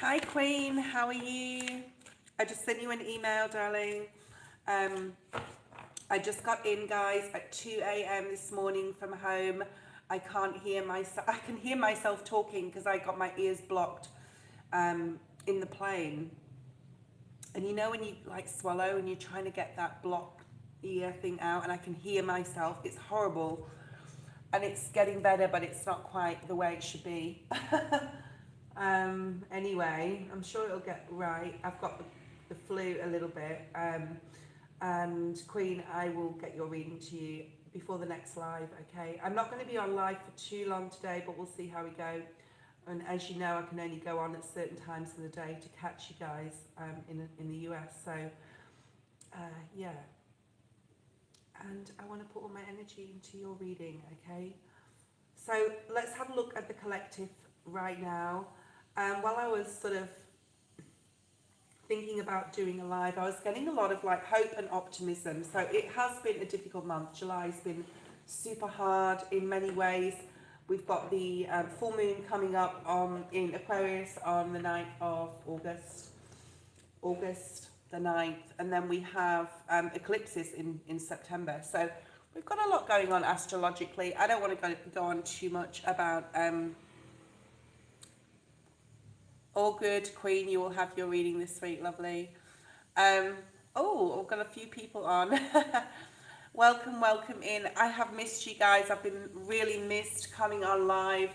Hi Queen, how are you? I just sent you an email, darling. Um, I just got in, guys, at 2 a.m. this morning from home. I can't hear myself. I can hear myself talking because I got my ears blocked in the plane. And you know when you like swallow and you're trying to get that blocked ear thing out, and I can hear myself. It's horrible, and it's getting better, but it's not quite the way it should be. Anyway, I'm sure it'll get right. I've got the flu a little bit. And Queen, I will get your reading to you before the next live, okay? I'm not going to be on live for too long today, but we'll see how we go. And as you know, I can only go on at certain times of the day to catch you guys in the US. So, yeah. And I want to put all my energy into your reading, okay? So let's have a look at the collective right now. While I was sort of thinking about doing a live, I was getting a lot of like hope and optimism. So it has been a difficult month. July's been super hard in many ways. We've got the full moon coming up in Aquarius on the 9th of August the 9th, and then we have eclipses in September. So we've got a lot going on astrologically. I don't want to go on too much about all good, Queen. You will have your reading this week, lovely. Oh, I've got a few people on. Welcome in. I have missed you guys. I've been really missed coming on live,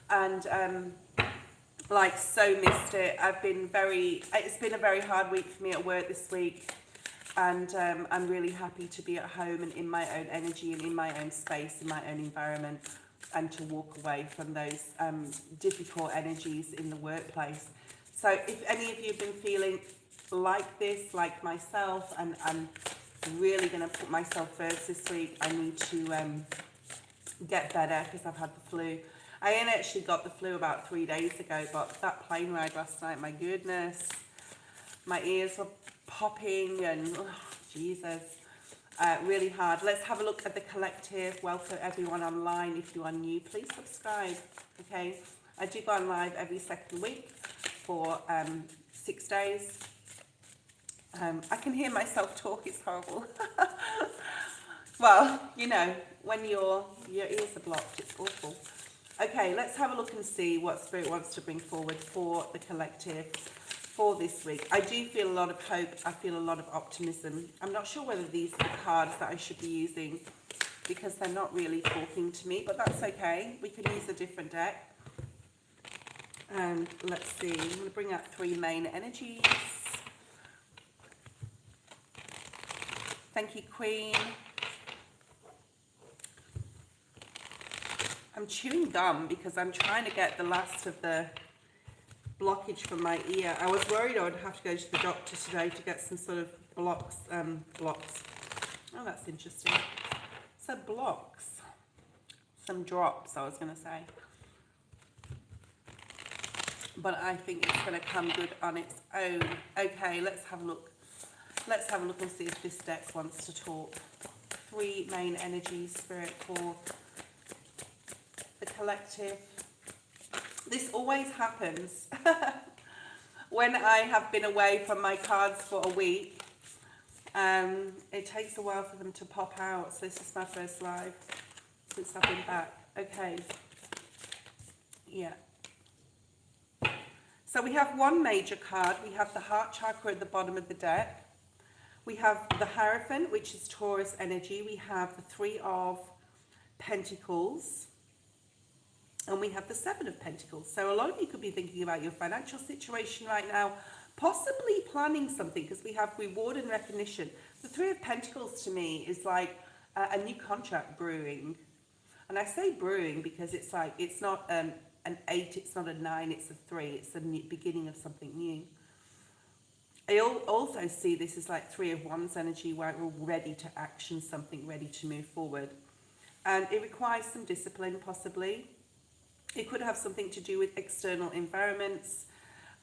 and like so missed it. It's been a very hard week for me at work this week, and I'm really happy to be at home and in my own energy and in my own space, in my own environment, and to walk away from those difficult energies in the workplace. So if any of you have been feeling like this, like myself, and I'm really going to put myself first this week, I need to get better because I've had the flu. I actually got the flu about 3 days ago, but that plane ride last night, my goodness, my ears were popping and oh, Jesus. Really hard. Let's have a look at the collective. Welcome everyone online. If you are new, please subscribe. Okay, I do go on live every second week for 6 days. I can hear myself talk. It's horrible. Well, you know, when your ears are blocked, it's awful. Okay, let's have a look and see what Spirit wants to bring forward for the collective for this week. I do feel a lot of hope. I feel a lot of optimism. I'm not sure whether these are the cards that I should be using because they're not really talking to me, but that's okay. We can use a different deck. And let's see. I'm going to bring out 3 main energies. Thank you, Queen. I'm chewing gum because I'm trying to get the last of the blockage from my ear. I was worried I would have to go to the doctor today to get some sort of blocks. Oh, that's interesting. So blocks, some drops, I was going to say. But I think it's going to come good on its own. Okay, let's have a look. Let's have a look and see if this deck wants to talk. 3 main energies, Spirit, for the collective. This always happens when I have been away from my cards for a week. It takes a while for them to pop out. So this is my first live since I've been back. Okay. Yeah. So we have one major card. We have the heart chakra at the bottom of the deck. We have the Hierophant, which is Taurus energy. We have the 3 of Pentacles. And we have the 7 of Pentacles. So a lot of you could be thinking about your financial situation right now, possibly planning something, because we have reward and recognition. The 3 of Pentacles to me is like a new contract brewing. And I say brewing because it's like, it's not an 8, it's not a 9, it's a 3. It's the beginning of something new. I also see this as like 3 of Wands energy, where we're ready to action something, ready to move forward. And it requires some discipline, possibly. It could have something to do with external environments.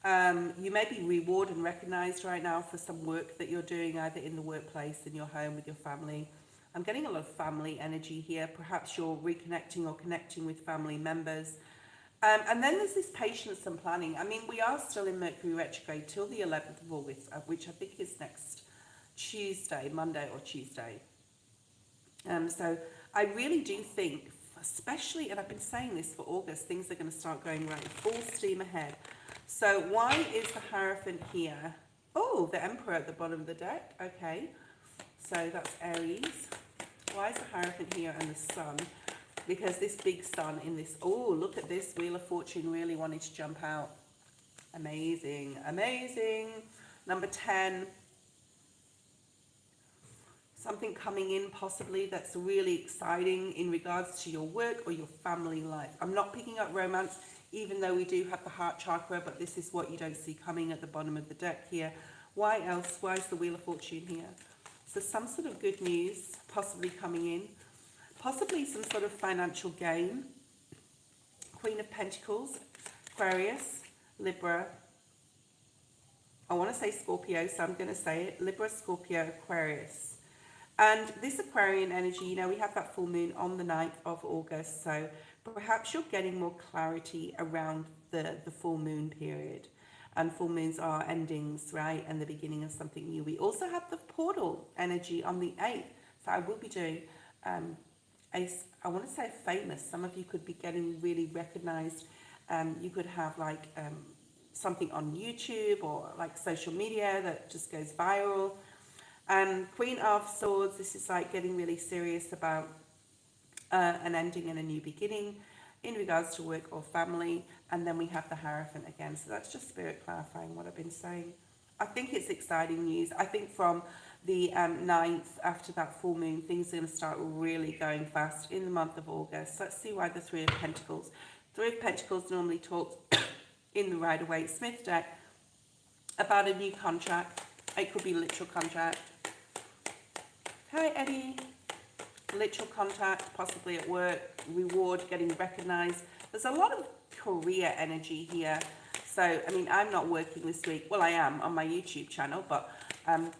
You may be rewarded and recognized right now for some work that you're doing, either in the workplace, in your home, with your family. I'm getting a lot of family energy here. Perhaps you're reconnecting or connecting with family members. And then there's this patience and planning. I mean, we are still in Mercury retrograde till the 11th of August, which I think is next Tuesday, Monday or Tuesday. So I really do think, especially, and I've been saying this for August, things are going to start going right, full steam ahead. So why is the Hierophant here? Oh, the Emperor at the bottom of the deck. Okay, so that's Aries. Why is the Hierophant here and the Sun? Because this big Sun in this, oh, look at this, Wheel of Fortune really wanted to jump out. Amazing, amazing. Number 10. Something coming in possibly that's really exciting in regards to your work or your family life. I'm not picking up romance, even though we do have the heart chakra, but this is what you don't see coming at the bottom of the deck here. Why else? Why is the Wheel of Fortune here? So some sort of good news possibly coming in. Possibly some sort of financial gain. Queen of Pentacles, Aquarius, Libra. I want to say Scorpio, so I'm going to say it. Libra, Scorpio, Aquarius. And this Aquarian energy, you know, we have that full moon on the 9th of August. So perhaps you're getting more clarity around the full moon period. And full moons are endings, right? And the beginning of something new. We also have the portal energy on the 8th. So I will be doing I want to say famous. Some of you could be getting really recognized. You could have like something on YouTube or like social media that just goes viral. Queen of Swords, this is like getting really serious about an ending and a new beginning in regards to work or family. And then we have the Hierophant again. So that's just Spirit clarifying what I've been saying. I think it's exciting news. I think from the 9th, after that full moon, things are going to start really going fast in the month of August. Let's see why the Three of Pentacles. Three of Pentacles normally talks in the Rider-Waite-Smith deck about a new contract. It could be literal contract. Hi, Eddie. Literal contact, possibly at work, reward, getting recognized. There's a lot of career energy here. So, I mean, I'm not working this week. Well, I am on my YouTube channel, but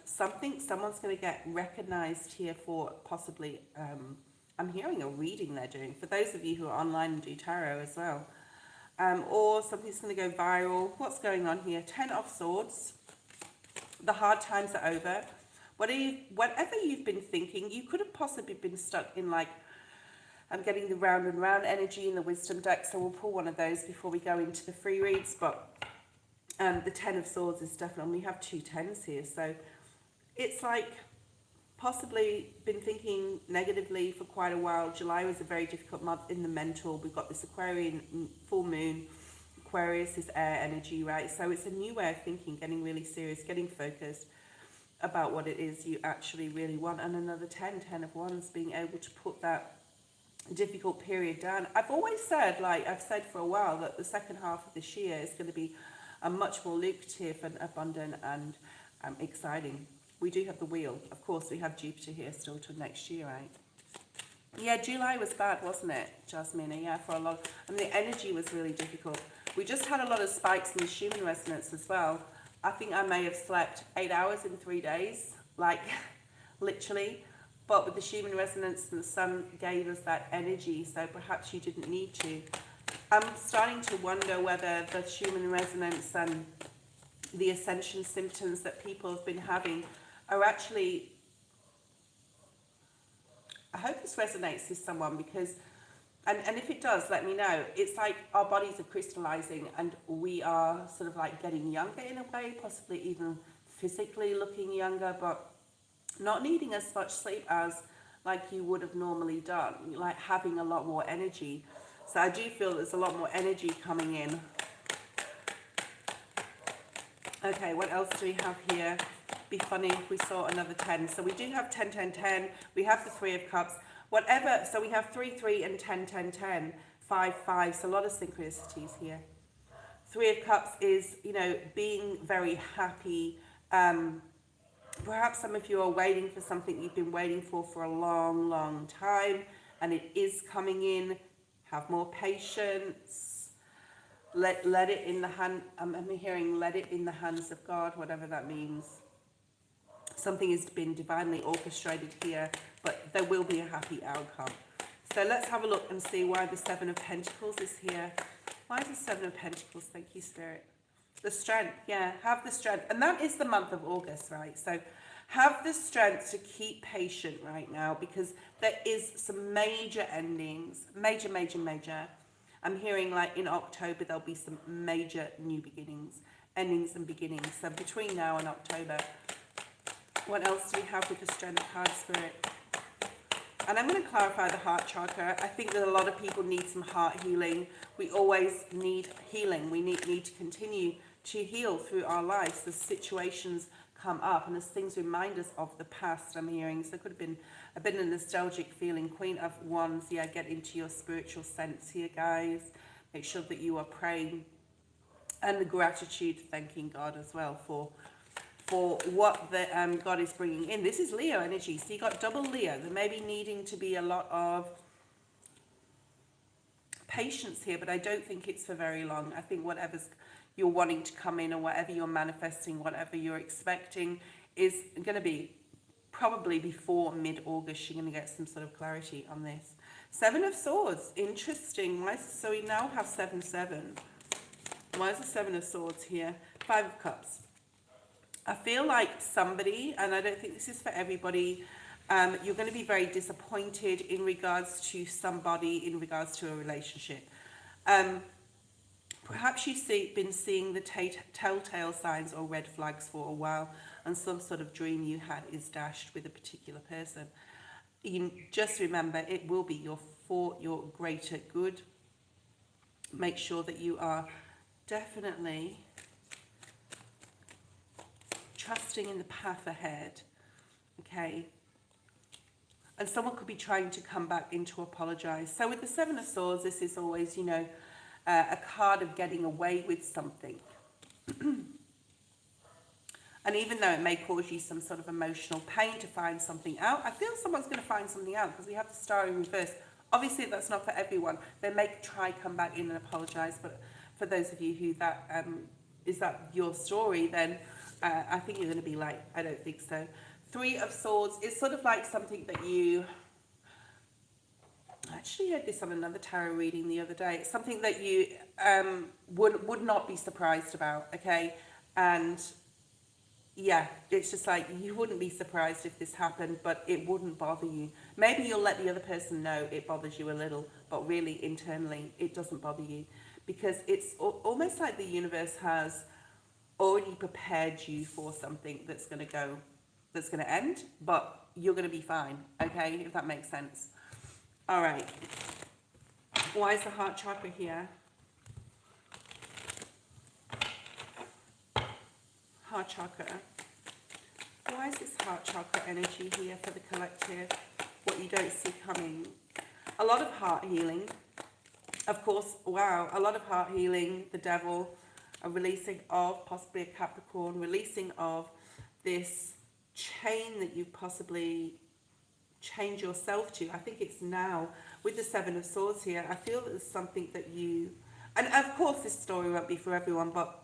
someone's going to get recognized here for possibly, I'm hearing a reading they're doing. For those of you who are online and do tarot as well. Or something's going to go viral. What's going on here? 10 of Swords. The hard times are over. Whatever you've been thinking, you could have possibly been stuck in like, I'm getting the round and round energy in the wisdom deck, so we'll pull one of those before we go into the free reads. But the 10 of Swords is definitely, we have two tens here, so it's like possibly been thinking negatively for quite a while. July was a very difficult month in the mental. We've got this Aquarian full moon. Aquarius is air energy, right? So it's a new way of thinking, getting really serious, getting focused about what it is you actually really want. And another 10 of Wands, being able to put that difficult period down. I've always said, like I've said for a while, that the second half of this year is going to be a much more lucrative and abundant and exciting. We do have the wheel. Of course, we have Jupiter here still till next year, right? Yeah, July was bad, wasn't it, Jasmine? Yeah, for a lot. I mean, the energy was really difficult. We just had a lot of spikes in the Schumann resonance as well. I think I may have slept 8 hours in 3 days, like literally. But with the Schumann resonance, the sun gave us that energy, so perhaps you didn't need to. I'm starting to wonder whether the Schumann resonance and the ascension symptoms that people have been having are actually... I hope this resonates with someone, because, and if it does, let me know. It's like our bodies are crystallizing and we are sort of like getting younger in a way, possibly even physically looking younger, but not needing as much sleep as like you would have normally done, like having a lot more energy. So I do feel there's a lot more energy coming in. Okay, what else do we have here? Be funny if we saw another 10. So we do have 10, 10, 10. We have the Three of Cups. Whatever, so we have 3, 3 and 10, 10, 10. 5, 5. So a lot of synchronicities here. Three of Cups is, you know, being very happy. Perhaps some of you are waiting for something you've been waiting for a long, long time, and it is coming in. Have more patience. Let it in the hand. I'm hearing let it in the hands of God, whatever that means. Something has been divinely orchestrated here, but there will be a happy outcome. So let's have a look and see why the Seven of Pentacles is here. Why is the Seven of Pentacles? Thank you, Spirit. The strength, yeah, have the strength. And that is the month of August, right? So have the strength to keep patient right now, because there is some major endings, major, major, major. I'm hearing like in October, there'll be some major new beginnings, endings and beginnings. So between now and October, what else do we have with the strength card, Spirit? And I'm going to clarify the heart chakra. I think that a lot of people need some heart healing. We always need healing. We need to continue to heal through our lives as situations come up and as things remind us of the past. I'm hearing, so it could have been a bit of a nostalgic feeling. Queen of Wands, yeah, get into your spiritual sense here, guys. Make sure that you are praying, and the gratitude, thanking God as well for what the God is bringing in. This is Leo energy, so you got double Leo. There may be needing to be a lot of patience here, but I don't think it's for very long. I think whatever's you're wanting to come in, or whatever you're manifesting, whatever you're expecting, is going to be probably before mid-August. You're going to get some sort of clarity on this. Seven of Swords, interesting. So we now have 7-7. Why is the Seven of Swords here? Five of Cups. I feel like somebody, and I don't think this is for everybody, you're going to be very disappointed in regards to somebody, in regards to a relationship. Perhaps you've been seeing the telltale signs or red flags for a while, and some sort of dream you had is dashed with a particular person. You just remember, it will be for your greater good. Make sure that you are definitely trusting in the path ahead, okay? And someone could be trying to come back in to apologize. So with the Seven of Swords, this is always, you know, a card of getting away with something. And even though it may cause you some sort of emotional pain to find something out, I feel someone's going to find something out, because we have the Star in reverse. Obviously, that's not for everyone. They may try come back in and apologize, but for those of you who is that your story, then I think you're going to be like, I don't think so. Three of Swords is sort of like something that you... I actually heard this on another tarot reading the other day. It's something that you would not be surprised about, okay? And yeah, it's just like, you wouldn't be surprised if this happened, but it wouldn't bother you. Maybe you'll let the other person know it bothers you a little, but really internally it doesn't bother you, because it's almost like the universe has already prepared you for something that's going to end, but you're going to be fine, okay, if that makes sense. All right. Why is the heart chakra here? Heart chakra. Why is this heart chakra energy here for the collective? What you don't see coming. A lot of heart healing. Of course, wow, a lot of heart healing. The Devil, a releasing of possibly a Capricorn, releasing of this chain that you've possibly change yourself to. I think it's now with the Seven of Swords here. I feel that there's something that you, and of course this story won't be for everyone, but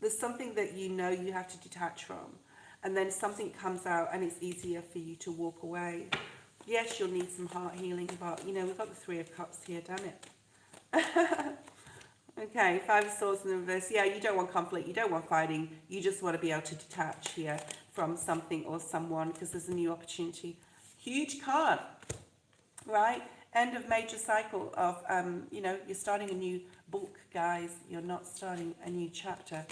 there's something that you know you have to detach from, and then something comes out and it's easier for you to walk away. Yes, you'll need some heart healing, but you know, we've got the Three of Cups here, damn it. Okay, Five of Swords in the reverse. Yeah, you don't want conflict, you don't want fighting, you just want to be able to detach here from something or someone, because there's a new opportunity. Huge card, right? End of major cycle of, you know, you're starting a new book, guys. You're not starting a new chapter.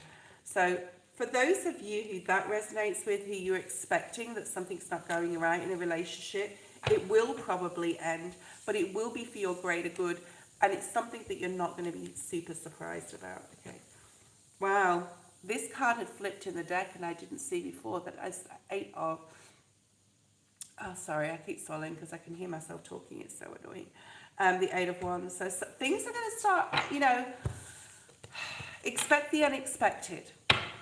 So for those of you who that resonates with, who you're expecting that something's not going right in a relationship, it will probably end, but it will be for your greater good. And it's something that you're not going to be super surprised about, okay? Wow, this card had flipped in the deck and I didn't see before that as Eight of... Oh, sorry, I keep swallowing because I can hear myself talking. It's so annoying. The Eight of Wands. So things are going to start, you know, expect the unexpected.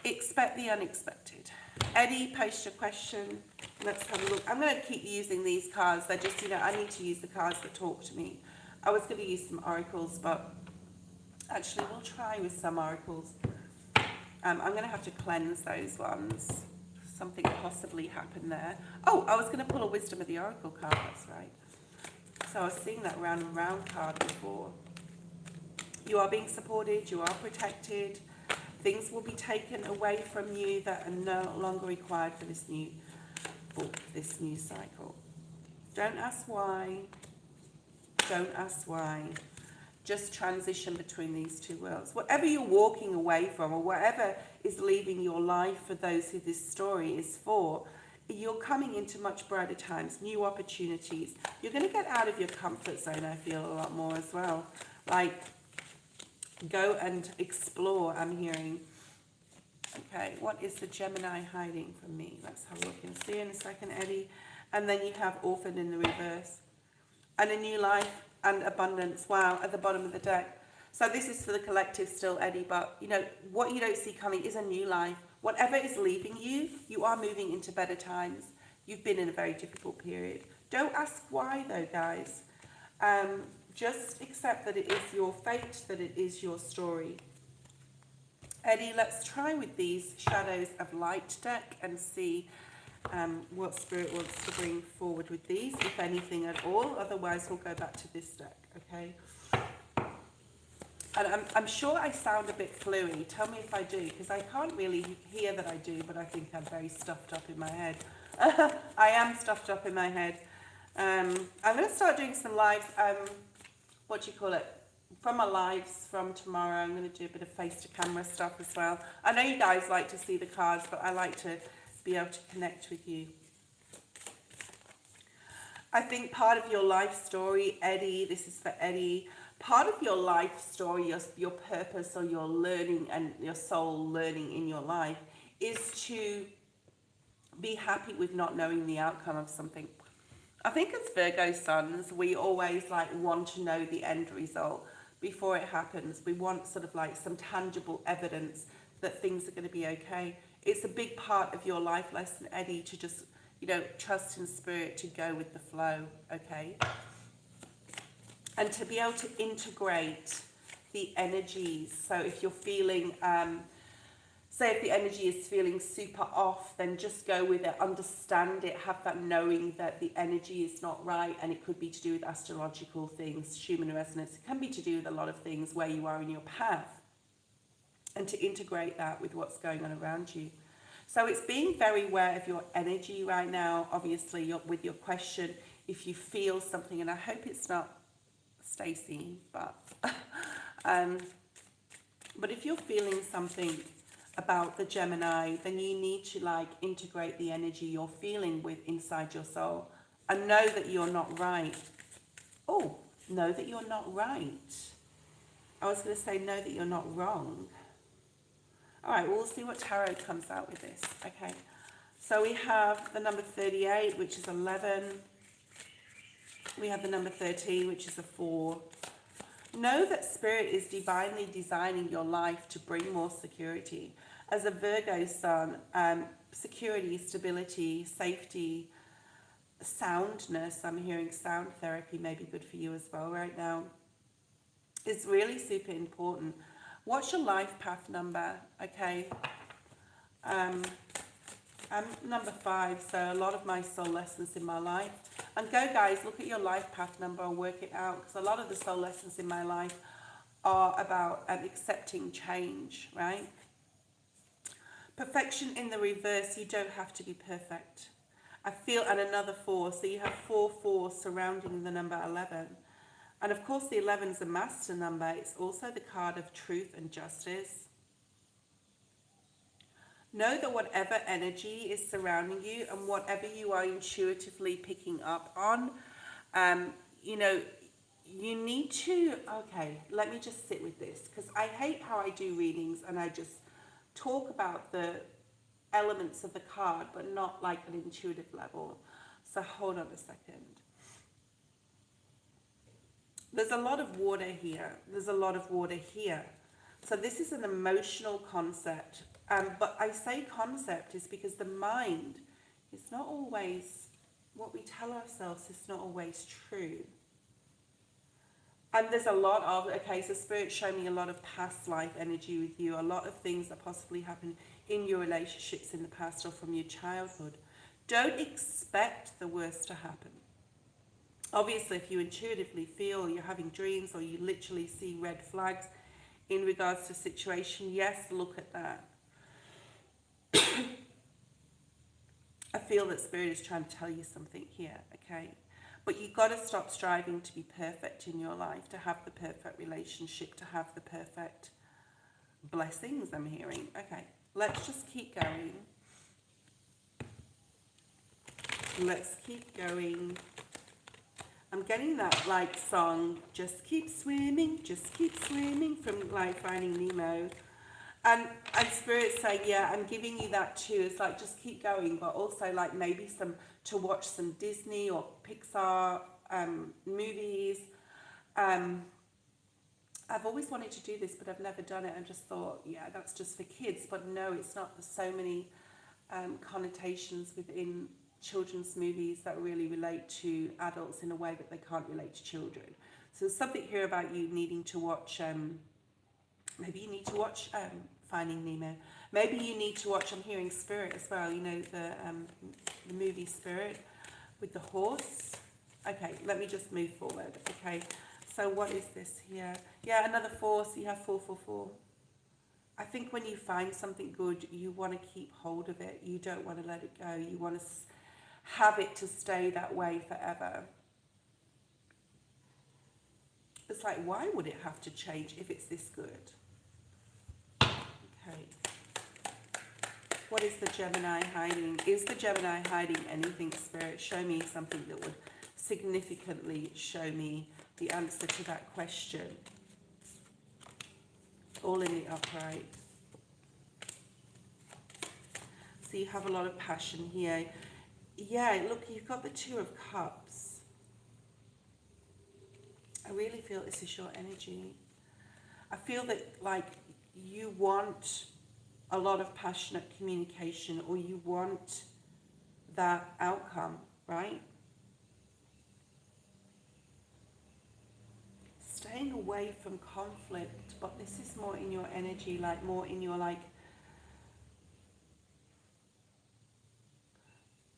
Expect the unexpected. Eddie, post your question. Let's have a look. I'm going to keep using these cards. They're just, you know, I need to use the cards that talk to me. I was going to use some oracles, but actually we'll try with some oracles. I'm going to have to cleanse those ones. Something possibly happened there. Oh, I was going to pull a Wisdom of the Oracle card, that's right. So I was seeing that round and round card before. You are being supported, you are protected. Things will be taken away from you that are no longer required for this new cycle. Don't ask why. Don't ask why. Just transition between these two worlds. Whatever you're walking away from, or whatever is leaving your life for those who this story is for, you're coming into much brighter times, new opportunities. You're going to get out of your comfort zone, I feel, a lot more as well. Like, go and explore, I'm hearing. Okay, what is the Gemini hiding from me? Let's have a look and see in a second, Eddie. And then you have Orphan in the reverse. And a new life and abundance, wow, at the bottom of the deck. So this is for the collective still, Eddie, but you know, what you don't see coming is a new life. Whatever is leaving you, you are moving into better times. You've been in a very difficult period. Don't ask why though, guys. Just accept that it is your fate, that it is your story. Eddie, let's try with these Shadows of Light deck and see what Spirit wants to bring forward with these, if anything at all. Otherwise, we'll go back to this deck, okay? And I'm sure I sound a bit fluey. Tell me if I do, because I can't really hear that I do, but I think I'm very stuffed up in my head. I am stuffed up in my head. I'm going to start doing some live, from my lives from tomorrow. I'm going to do a bit of face-to-camera stuff as well. I know you guys like to see the cards, but I like to be able to connect with you. I think part of your life story, Eddie, this is for Eddie, part of your life story, your purpose or your learning and your soul learning in your life is to be happy with not knowing the outcome of something. I think as Virgo sons, we always want to know the end result before it happens. We want sort of some tangible evidence that things are going to be okay. It's a big part of your life lesson, Eddie, to just, trust in Spirit, to go with the flow, okay? And to be able to integrate the energies. So if you're feeling, say if the energy is feeling super off, then just go with it, understand it, have that knowing that the energy is not right, and it could be to do with astrological things, Schumann resonance. It can be to do with a lot of things where you are in your path, and to integrate that with what's going on around you. So it's being very aware of your energy right now. Obviously, with your question, if you feel something, and I hope it's not Stacey, but if you're feeling something about the Gemini, then you need to integrate the energy you're feeling with inside your soul, and know that you're not right. Oh, know that you're not right. I was going to say know that you're not wrong. All right, we'll see what tarot comes out with this. Okay, so we have the number 38, which is 11. We have the number 13, which is a 4. Know that Spirit is divinely designing your life to bring more security. As a Virgo sun, security, stability, safety, soundness, I'm hearing sound therapy may be good for you as well right now. It's really super important. What's your life path number? Okay. I'm number 5, so a lot of my soul lessons in my life. And go, guys, look at your life path number and work it out, because a lot of the soul lessons in my life are about accepting change, right? Perfection in the reverse, you don't have to be perfect. I feel, and another 4, so you have 4 surrounding the number 11. And of course the 11 is a master number. It's also the card of truth and justice. Know that whatever energy is surrounding you and whatever you are intuitively picking up on, you need to, okay, let me just sit with this, because I hate how I do readings and I just talk about the elements of the card, but not like an intuitive level. So hold on a second. There's a lot of water here. There's a lot of water here. So this is an emotional concept. But I say concept is because the mind is not always, what we tell ourselves is not always true. And there's a lot of, okay, so Spirit showed me a lot of past life energy with you, a lot of things that possibly happened in your relationships in the past or from your childhood. Don't expect the worst to happen. Obviously, if you intuitively feel you're having dreams or you literally see red flags in regards to a situation, yes, look at that. I feel that Spirit is trying to tell you something here, okay? But you've got to stop striving to be perfect in your life, to have the perfect relationship, to have the perfect blessings, I'm hearing. Okay, let's just keep going. Let's keep going. I'm getting that like song, just keep swimming from like Finding Nemo. And Spirit's saying, yeah, I'm giving you that too. It's like, just keep going, but also like maybe to watch some Disney or Pixar movies. I've always wanted to do this, but I've never done it. I just thought, yeah, that's just for kids. But no, it's not. There's so many connotations within children's movies that really relate to adults in a way that they can't relate to children. So there's something here about you needing to watch, maybe you need to watch Finding Nemo. Maybe you need to watch, I'm hearing Spirit as well, you know, the movie Spirit with the horse. Okay, let me just move forward, okay. So what is this here? Yeah, another 4, so you have 4, 4, 4. I think when you find something good, you want to keep hold of it. You don't want to let it go. You want to have it to stay that way forever. It's like, why would it have to change if it's this good? Okay. What is the Gemini hiding? Is the Gemini hiding anything, Spirit? Show me something that would significantly show me the answer to that question. All in the upright. So you have a lot of passion here. Yeah, look, you've got the 2 of Cups. I really feel this is your energy. I feel that like you want a lot of passionate communication, or you want that outcome, right? Staying away from conflict, but this is more in your energy, like more in your like,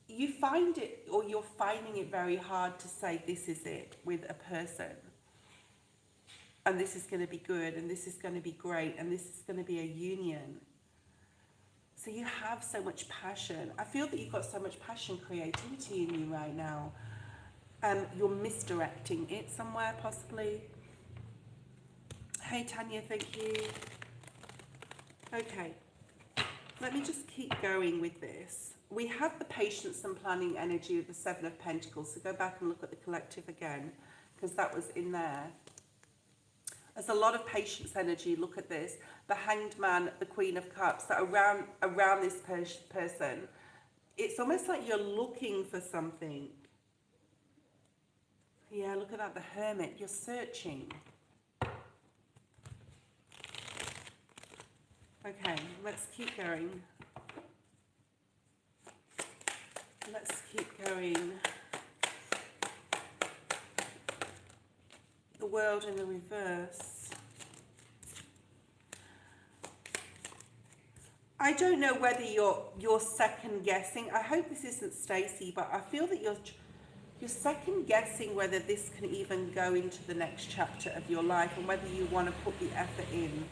you find it, or you're finding it very hard to say this is it with a person. And this is going to be good, and this is going to be great, and this is going to be a union. So you have so much passion. I feel that you've got so much passion, creativity in you right now. You're misdirecting it somewhere, possibly. Hey, Tanya, thank you. Okay, let me just keep going with this. We have the patience and planning energy of the 7 of Pentacles. So go back and look at the collective again, because that was in there. There's a lot of patience energy. Look at this. The Hanged Man, the Queen of Cups, that around this person. It's almost like you're looking for something. Yeah, look at that. The Hermit. You're searching. Okay, let's keep going. Let's keep going. The World in the reverse. I don't know whether you're second guessing. I hope this isn't Stacey, but I feel that you're second guessing whether this can even go into the next chapter of your life, and whether you want to put the effort in.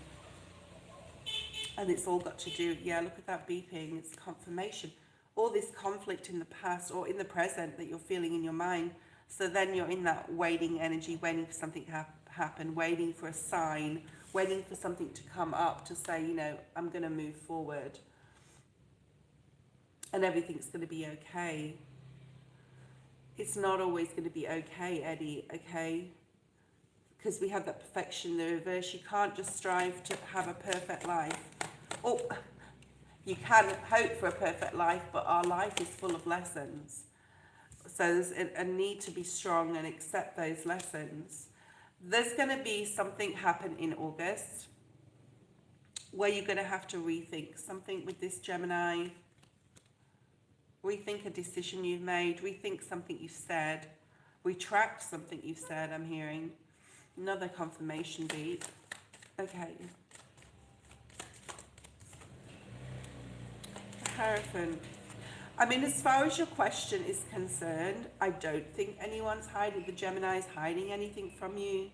And it's all got to do, yeah, look at that beeping. It's confirmation. All this conflict in the past or in the present that you're feeling in your mind. So then you're in that waiting energy, waiting for something to happen, waiting for a sign, waiting for something to come up to say, you know, I'm going to move forward. And everything's going to be okay. It's not always going to be okay, Eddie, okay? Because we have that perfection in the reverse. You can't just strive to have a perfect life. Oh, you can hope for a perfect life, but our life is full of lessons. So there's a need to be strong and accept those lessons. There's going to be something happen in August where you're going to have to rethink something with this Gemini. Rethink a decision you've made. Rethink something you've said. Retract something you've said, I'm hearing. Another confirmation beat. Okay. Hierophant. I mean, as far as your question is concerned, I don't think anyone's hiding, the Gemini's hiding anything from you.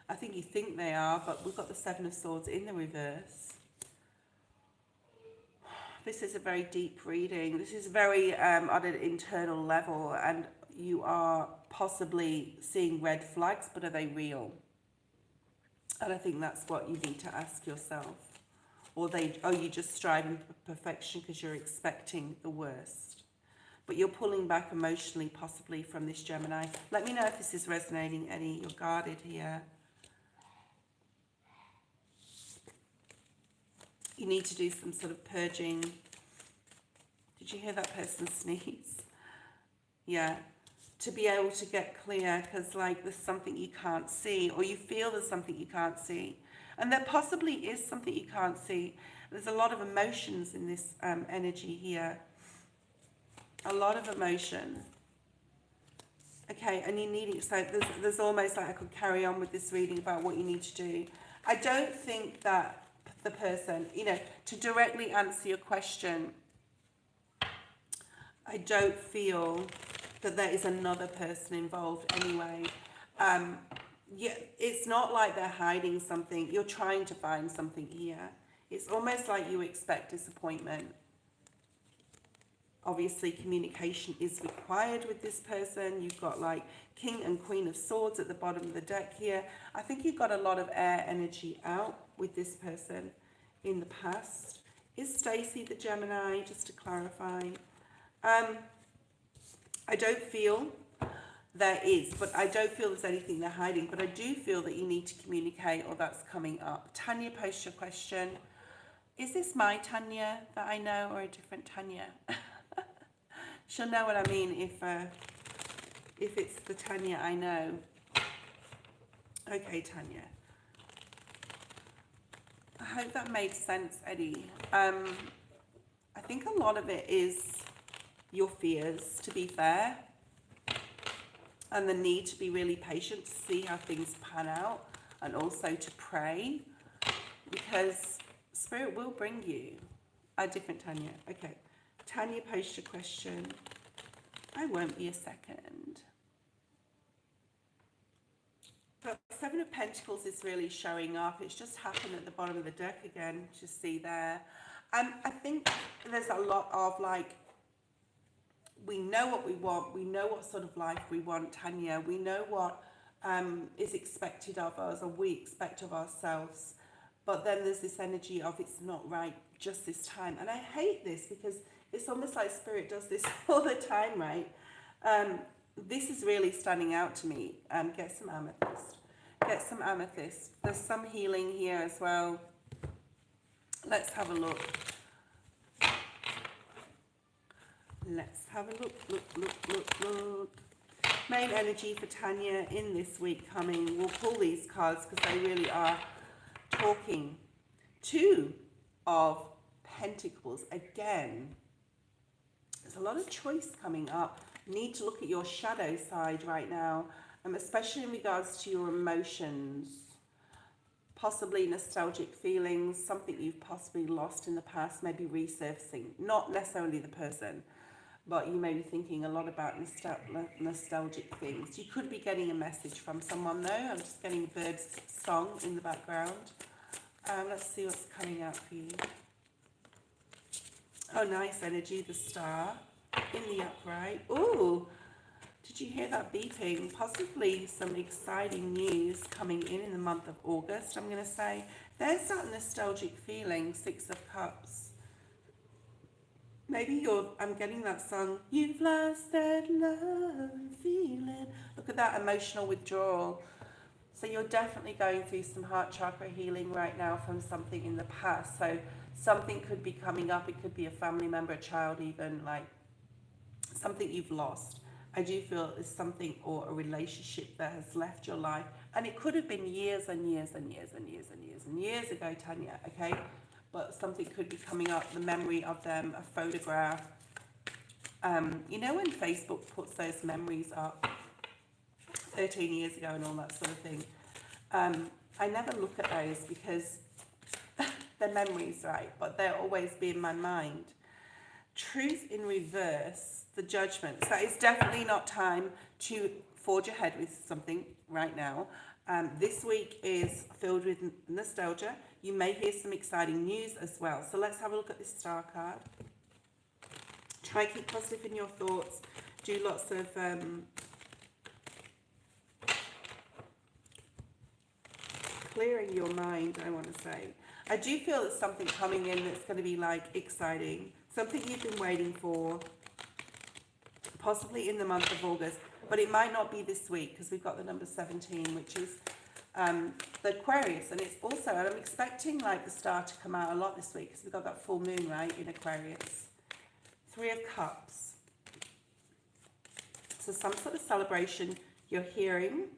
I think you think they are, but we've got the Seven of Swords in the reverse. This is a very deep reading. This is very on an internal level, and you are possibly seeing red flags, but are they real? And I think that's what you need to ask yourself. Or are you just striving for perfection because you're expecting the worst? But you're pulling back emotionally, possibly, from this Gemini. Let me know if this is resonating, Eddie. You're guarded here. You need to do some sort of purging. Did you hear that person sneeze? Yeah. To be able to get clear, because like there's something you can't see, or you feel there's something you can't see. And there possibly is something you can't see. There's a lot of emotions in this energy here. A lot of emotion. Okay, and you need it. So there's almost like I could carry on with this reading about what you need to do. I don't think that the person, to directly answer your question, I don't feel that there is another person involved anyway. Yeah, it's not like they're hiding something. You're trying to find something here. It's almost like you expect disappointment. Obviously, communication is required with this person. You've got like King and Queen of Swords at the bottom of the deck here. I think you've got a lot of air energy out with this person in the past. Is Stacey the Gemini, just to clarify? I don't feel there is, but I don't feel there's anything they're hiding, but I do feel that you need to communicate, or that's coming up. Tanya, post your question. Is this my Tanya that I know, or a different Tanya? She'll know what I mean if it's the Tanya I know. Okay, Tanya. I hope that made sense, Eddie. I think a lot of it is your fears, to be fair, and the need to be really patient to see how things pan out, and also to pray, because Spirit will bring you a different Tanya. Okay, Tanya, post your question. I won't be a second. But Seven of Pentacles is really showing up. It's just happened at the bottom of the deck again, to see there. I think there's a lot of like, we know what we want. We know what sort of life we want, Tanya. We know what is expected of us, or we expect of ourselves. But then there's this energy of it's not right just this time. And I hate this, because it's almost like Spirit does this all the time, right? This is really standing out to me. Get some amethyst. Get some amethyst. There's some healing here as well. Let's have a look. Let's have a look. Main energy for Tanya in this week coming. We'll pull these cards because they really are talking. Two of Pentacles. Again, there's a lot of choice coming up. You need to look at your shadow side right now, especially in regards to your emotions. Possibly nostalgic feelings, something you've possibly lost in the past, maybe resurfacing. Not necessarily the person, but you may be thinking a lot about nostalgic things. You could be getting a message from someone though. I'm just getting birds' song in the background. Let's see what's coming out for you. Oh, nice energy, the Star in the upright. Ooh, did you hear that beeping? Possibly some exciting news coming in the month of August, I'm going to say. There's that nostalgic feeling, Six of Cups. Maybe I'm getting that song, you've lost that love feeling. Look at that emotional withdrawal. So you're definitely going through some heart chakra healing right now from something in the past. So something could be coming up. It could be a family member, a child even, like something you've lost. I do feel it's something, or a relationship that has left your life. And it could have been years and years and years and years and years and years ago, Tanya, okay? But something could be coming up, the memory of them, a photograph. You know when Facebook puts those memories up 13 years ago and all that sort of thing? I never look at those because they're memories, right? But they'll always be in my mind. Truth in reverse, the judgment. So it's definitely not time to forge ahead with something right now. This week is filled with nostalgia. You may hear some exciting news as well. So let's have a look at this star card. Try and keep positive in your thoughts. Do lots of clearing your mind, I want to say. I do feel there's something coming in that's going to be like exciting. Something you've been waiting for, possibly in the month of August. But it might not be this week because we've got the number 17, which is the Aquarius. And it's also, and I'm expecting like the star to come out a lot this week because we've got that full moon, right, in Aquarius. 3 of Cups. So some sort of celebration you're hearing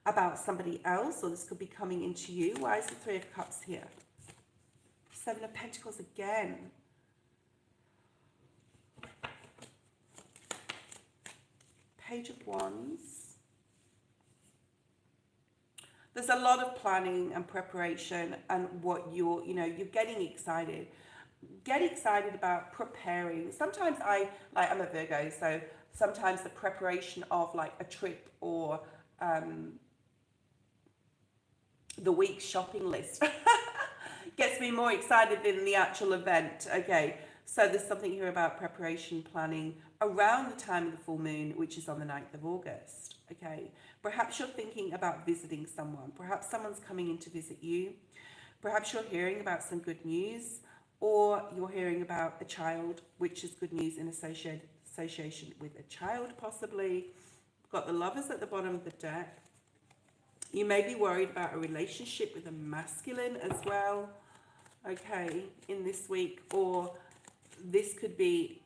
about somebody else, or this could be coming into you. Why is the 3 of Cups here? 7 of Pentacles again. Page of Wands. There's a lot of planning and preparation and what you're getting excited. Get excited about preparing. Sometimes I'm a Virgo, so sometimes the preparation of like a trip or the week's shopping list gets me more excited than the actual event. Okay, so there's something here about preparation, planning around the time of the full moon, which is on the 9th of August. Okay, perhaps you're thinking about visiting someone. Perhaps someone's coming in to visit you. Perhaps you're hearing about some good news, or you're hearing about a child, which is good news in association with a child, possibly. Got the Lovers at the bottom of the deck. You may be worried about a relationship with a masculine as well, okay, in this week, or this could be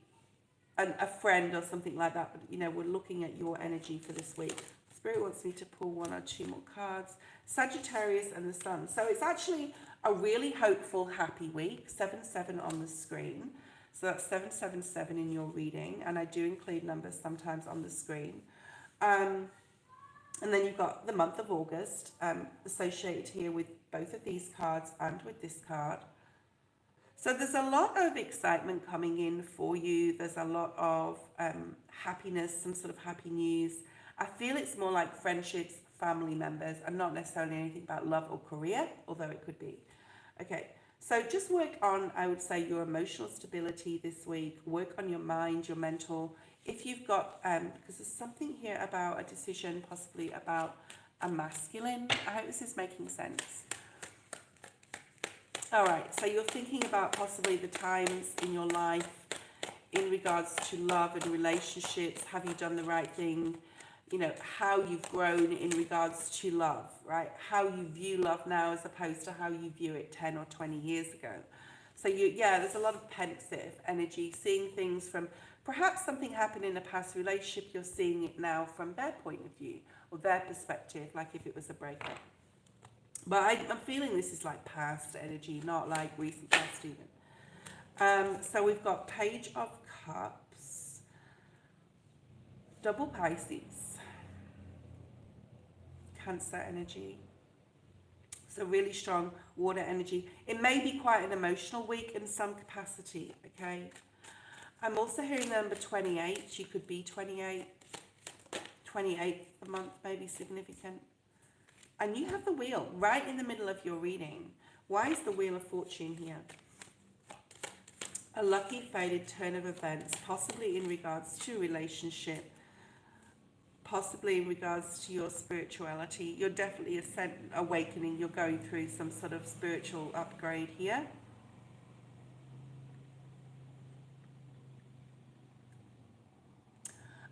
a friend or something like that. But, we're looking at your energy for this week. Spirit wants me to pull 1 or 2 more cards. Sagittarius and the Sun. So it's actually a really hopeful, happy week. 7-7 on the screen. So that's 777 in your reading. And I do include numbers sometimes on the screen. And then you've got the month of August associated here with both of these cards and with this card. So there's a lot of excitement coming in for you. There's a lot of happiness, some sort of happy news. I feel it's more like friendships, family members, and not necessarily anything about love or career, although it could be. Okay, so just work on, I would say, your emotional stability this week. Work on your mind, your mental. If you've got, because there's something here about a decision, possibly about a masculine. I hope this is making sense. All right, so you're thinking about possibly the times in your life in regards to love and relationships. Have you done the right thing? How you've grown in regards to love, right? How you view love now as opposed to how you view it 10 or 20 years ago. So there's a lot of pensive energy, seeing things from perhaps something happened in a past relationship. You're seeing it now from their point of view or their perspective, like if it was a breakup. But I'm feeling this is like past energy, not like recent past even. So we've got Page of Cups, double Pisces, Cancer energy. So really strong water energy. It may be quite an emotional week in some capacity, okay? I'm also hearing the number 28. You could be 28. 28th a month may be significant. And you have the Wheel right in the middle of your reading. Why is the Wheel of Fortune here? A lucky fated turn of events, possibly in regards to relationship, possibly in regards to your spirituality. You're definitely awakening. You're going through some sort of spiritual upgrade here.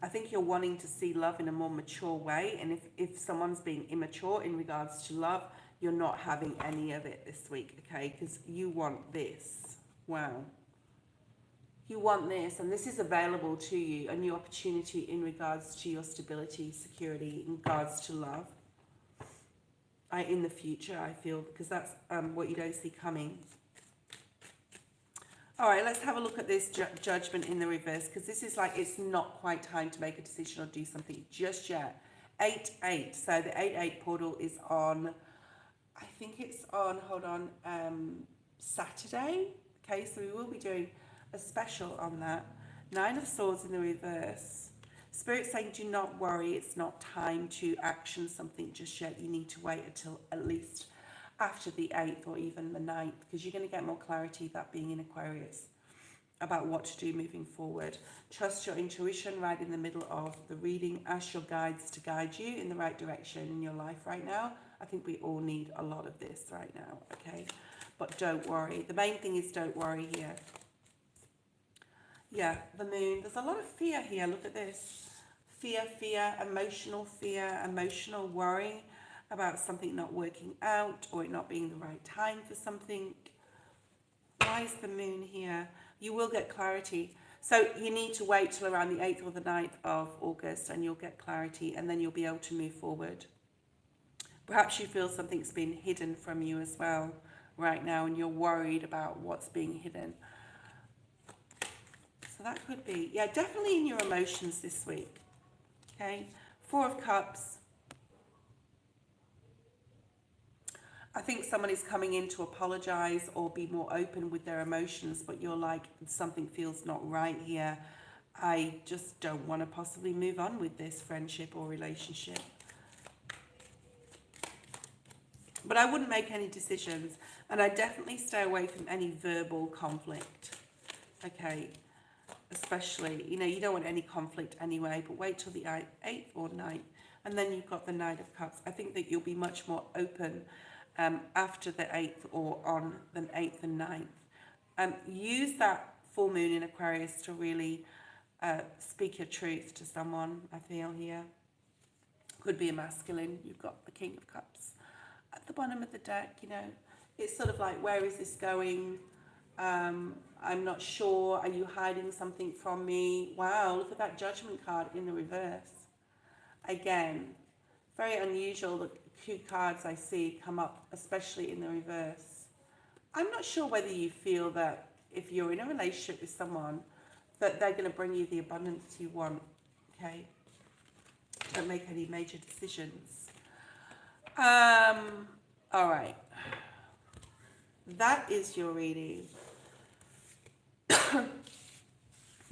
I think you're wanting to see love in a more mature way. And if someone's being immature in regards to love, you're not having any of it this week, okay? Because you want this. Wow. You want this, and this is available to you, a new opportunity in regards to your stability, security, in regards to love. In the future, I feel, because that's what you don't see coming. All right, let's have a look at this judgment in the reverse, because this is like it's not quite time to make a decision or do something just yet. 8-8. So the 8-8 portal is on, I think it's on, hold on, Saturday. Okay, so we will be doing a special on that. Nine of Swords in the reverse. Spirit saying, do not worry, it's not time to action something just yet. You need to wait until at least after the 8th or even the 9th, because you're going to get more clarity, that being in Aquarius, about what to do moving forward. Trust your intuition right in the middle of the reading. Ask your guides to guide you in the right direction in your life right now. I think we all need a lot of this right now, okay? But don't worry. The main thing is don't worry here. Yeah, the moon. There's a lot of fear here. Look at this. Fear, emotional worry about something not working out or it not being the right time for something. Why is the moon here? You will get clarity. So you need to wait till around the 8th or the 9th of August and you'll get clarity and then you'll be able to move forward. Perhaps you feel something's been hidden from you as well right now and you're worried about what's being hidden. So that could be, yeah, definitely in your emotions this week. Okay, 4 of Cups. I think someone is coming in to apologize or be more open with their emotions, but you're like, something feels not right here. I just don't want to possibly move on with this friendship or relationship. But I wouldn't make any decisions, and I definitely stay away from any verbal conflict. Okay, especially, you know, you don't want any conflict anyway, but wait till the 8th or 9th, and then you've got the Knight of Cups. I think that you'll be much more open after the 8th or on the 8th and 9th. Use that full moon in Aquarius to really speak your truth to someone, I feel here. Could be a masculine. You've got the King of Cups at the bottom of the deck, you know. It's sort of like, where is this going? I'm not sure. Are you hiding something from me? Wow, look at that Judgment card in the reverse. Again, very unusual that 2 cards I see come up, especially in the reverse. I'm not sure whether you feel that if you're in a relationship with someone, that they're going to bring you the abundance you want, okay? Don't make any major decisions. All right. That is your reading.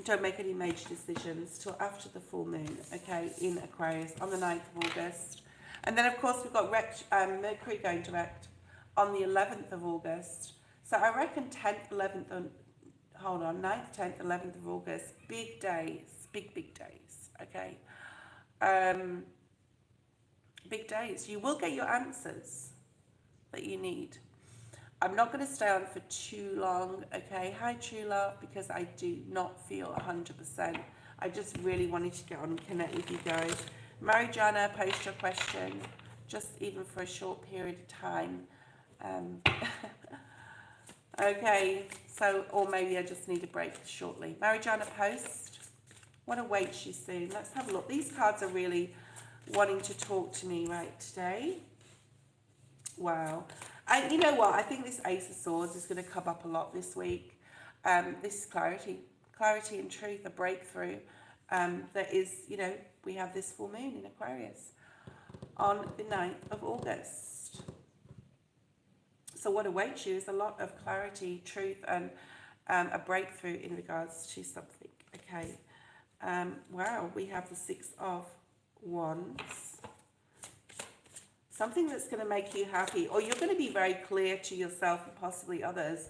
Don't make any major decisions till after the full moon, okay, in Aquarius on the 9th of August. And then, of course, we've got Mercury going direct on the 11th of August. So I reckon 10th, 11th, and, 9th, 10th, 11th of August. Big days, big days, okay? Big days. You will get your answers that you need. I'm not going to stay on for too long, okay? Hi, true love, because I do not feel 100%. I just really wanted to get on and connect with you guys. Marijana, post your question, just even for a short period of time. Okay, so, or maybe I just need a break shortly. Marijana, post. What awaits you soon? Let's have a look. These cards are really wanting to talk to me right today. Wow. And you know what? I think this Ace of Swords is going to come up a lot this week. This is clarity and truth, a breakthrough. That is, you know, we have this full moon in Aquarius on the 9th of August. So what awaits you is a lot of clarity, truth, and a breakthrough in regards to something. Okay. Wow, we have the 6 of Wands. Something that's going to make you happy, or you're going to be very clear to yourself and possibly others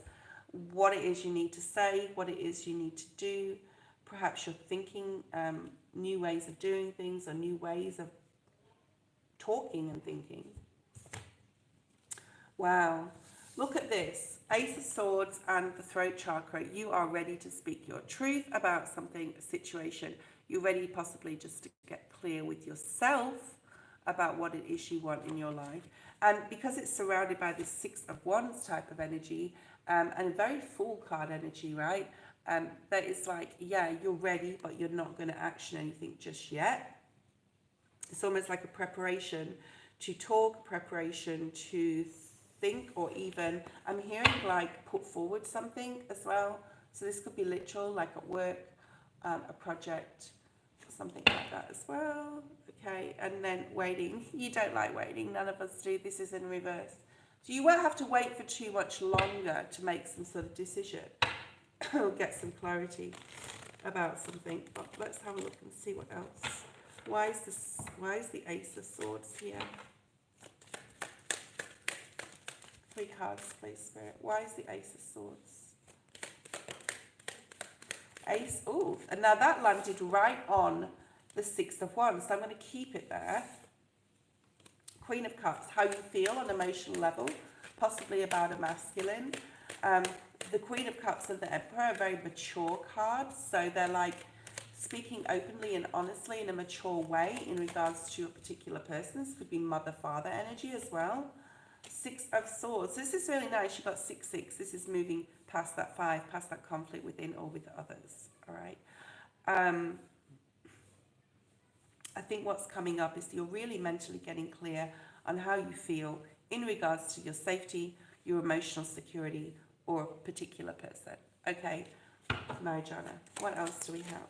what it is you need to say, what it is you need to do. Perhaps you're thinking new ways of doing things or new ways of talking and thinking. Wow. Look at this. Ace of Swords and the throat chakra. You are ready to speak your truth about something, a situation. You're ready possibly just to get clear with yourself about what it is you want in your life. And because it's surrounded by this 6 of Wands type of energy, and a very full card energy, right? That is like, yeah, you're ready, but you're not going to action anything just yet. It's almost like a preparation to talk, preparation to think, or even, I'm hearing like put forward something as well. So this could be literal, like at work, a project, something like that as well. Okay, and then waiting. You don't like waiting. None of us do. This is in reverse. So you won't have to wait for too much longer to make some sort of decision or get some clarity about something. But let's have a look and see what else. Why is the Ace of Swords here? 3 cards, please, Spirit. Why is the Ace of Swords? Ace, oh, and now that landed right on the 6 of Wands, so I'm going to keep it there. Queen of Cups, how you feel on an emotional level, possibly about a masculine. The Queen of Cups and the Emperor are very mature cards, so they're like speaking openly and honestly in a mature way in regards to a particular person. This could be mother-father energy as well. 6 of Swords. This is really nice. You've got 6-6. This is moving past that 5, past that conflict within or with others. All right. I think what's coming up is you're really mentally getting clear on how you feel in regards to your safety, your emotional security, or a particular person. Okay, Marijana, what else do we have?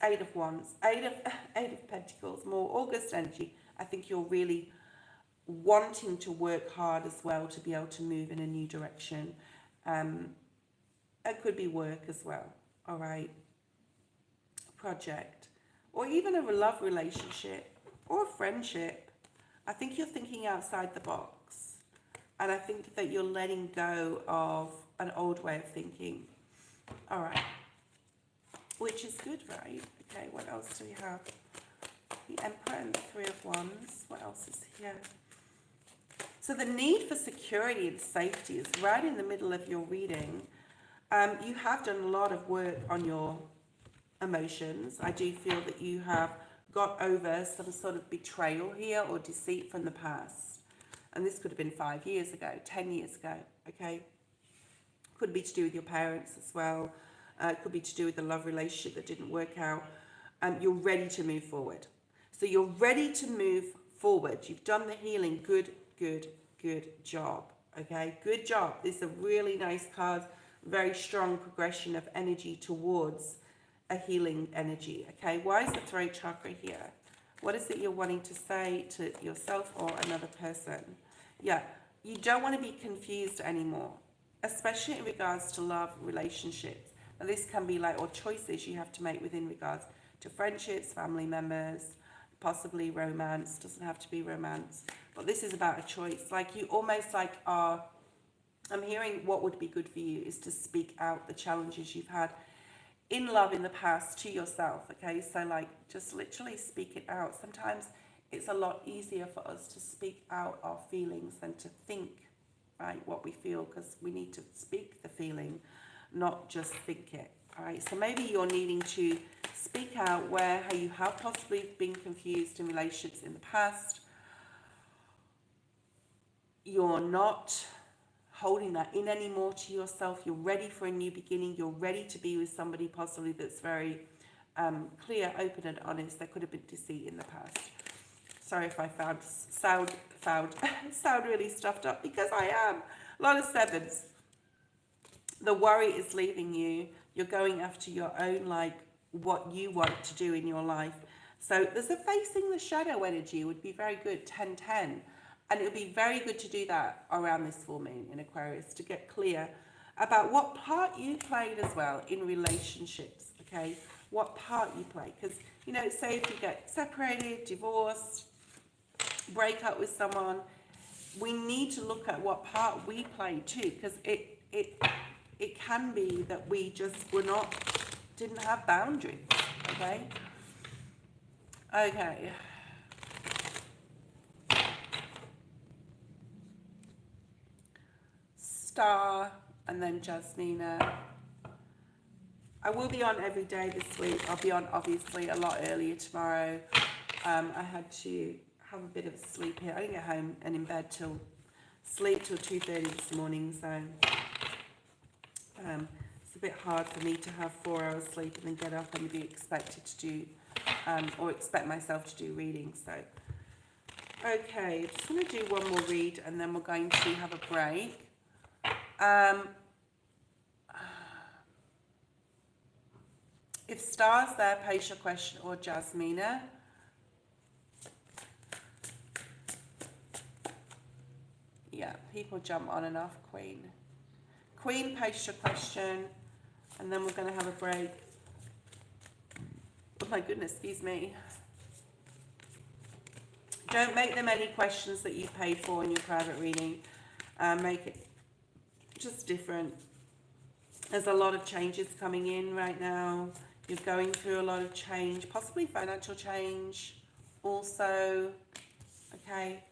8 of Wands, 8 of Pentacles, more August energy. I think you're really wanting to work hard as well to be able to move in a new direction. It could be work as well, all right? Project, or even a love relationship or a friendship. I think you're thinking outside the box. And I think that you're letting go of an old way of thinking. All right. Which is good, right? Okay, what else do we have? The Emperor and the 3 of Wands. What else is here? So the need for security and safety is right in the middle of your reading. You have done a lot of work on your emotions. I do feel that you have got over some sort of betrayal here or deceit from the past. And this could have been 5 years ago, 10 years ago, okay? Could be to do with your parents as well. Could be to do with the love relationship that didn't work out. You're ready to move forward. So you're ready to move forward. You've done the healing. Good, good, good job, okay? Good job. This is a really nice card. Very strong progression of energy towards a healing energy, okay? Why is the throat chakra here? What is it you're wanting to say to yourself or another person? Yeah, you don't want to be confused anymore, especially in regards to love, relationships. Now this can be like, or choices you have to make within regards to friendships, family members, possibly romance. Doesn't have to be romance, but this is about a choice. Like you almost like are, I'm hearing what would be good for you is to speak out the challenges you've had in love in the past to yourself, okay? So like just literally speak it out. Sometimes it's a lot easier for us to speak out our feelings than to think, right, what we feel, because we need to speak the feeling, not just think it, all right? So maybe you're needing to speak out where how you have possibly been confused in relationships in the past. You're not holding that in anymore to yourself. You're ready for a new beginning. You're ready to be with somebody possibly that's very clear, open and honest. There could have been deceit in the past. Sorry if I sound really stuffed up, because I am. A lot of 7s. The worry is leaving you. You're going after your own, like what you want to do in your life. So there's a facing the shadow energy would be very good, 10-10. And it would be very good to do that around this full moon in Aquarius, to get clear about what part you played as well in relationships, okay? What part you play. Because, you know, say if you get separated, divorced, break up with someone, we need to look at what part we play too, because it can be that we just didn't have boundaries, okay? Okay. Star, and then Jasmina. I will be on every day this week. I'll be on obviously a lot earlier tomorrow. I had to have a bit of a sleep here. I didn't get home and in bed till 2:30 this morning, so it's a bit hard for me to have 4 hours sleep and then get up and be expected to do or expect myself to do reading. So okay, just going to do one more read and then we're going to have a break. If Star's there, place your question, or Jasmina. Yeah. Yeah, people jump on and off, Queen. Queen, post your question, and then we're going to have a break. Oh my goodness, excuse me. Don't make them any questions that you paid for in your private reading. Make it just different. There's a lot of changes coming in right now. You're going through a lot of change, possibly financial change also. Okay.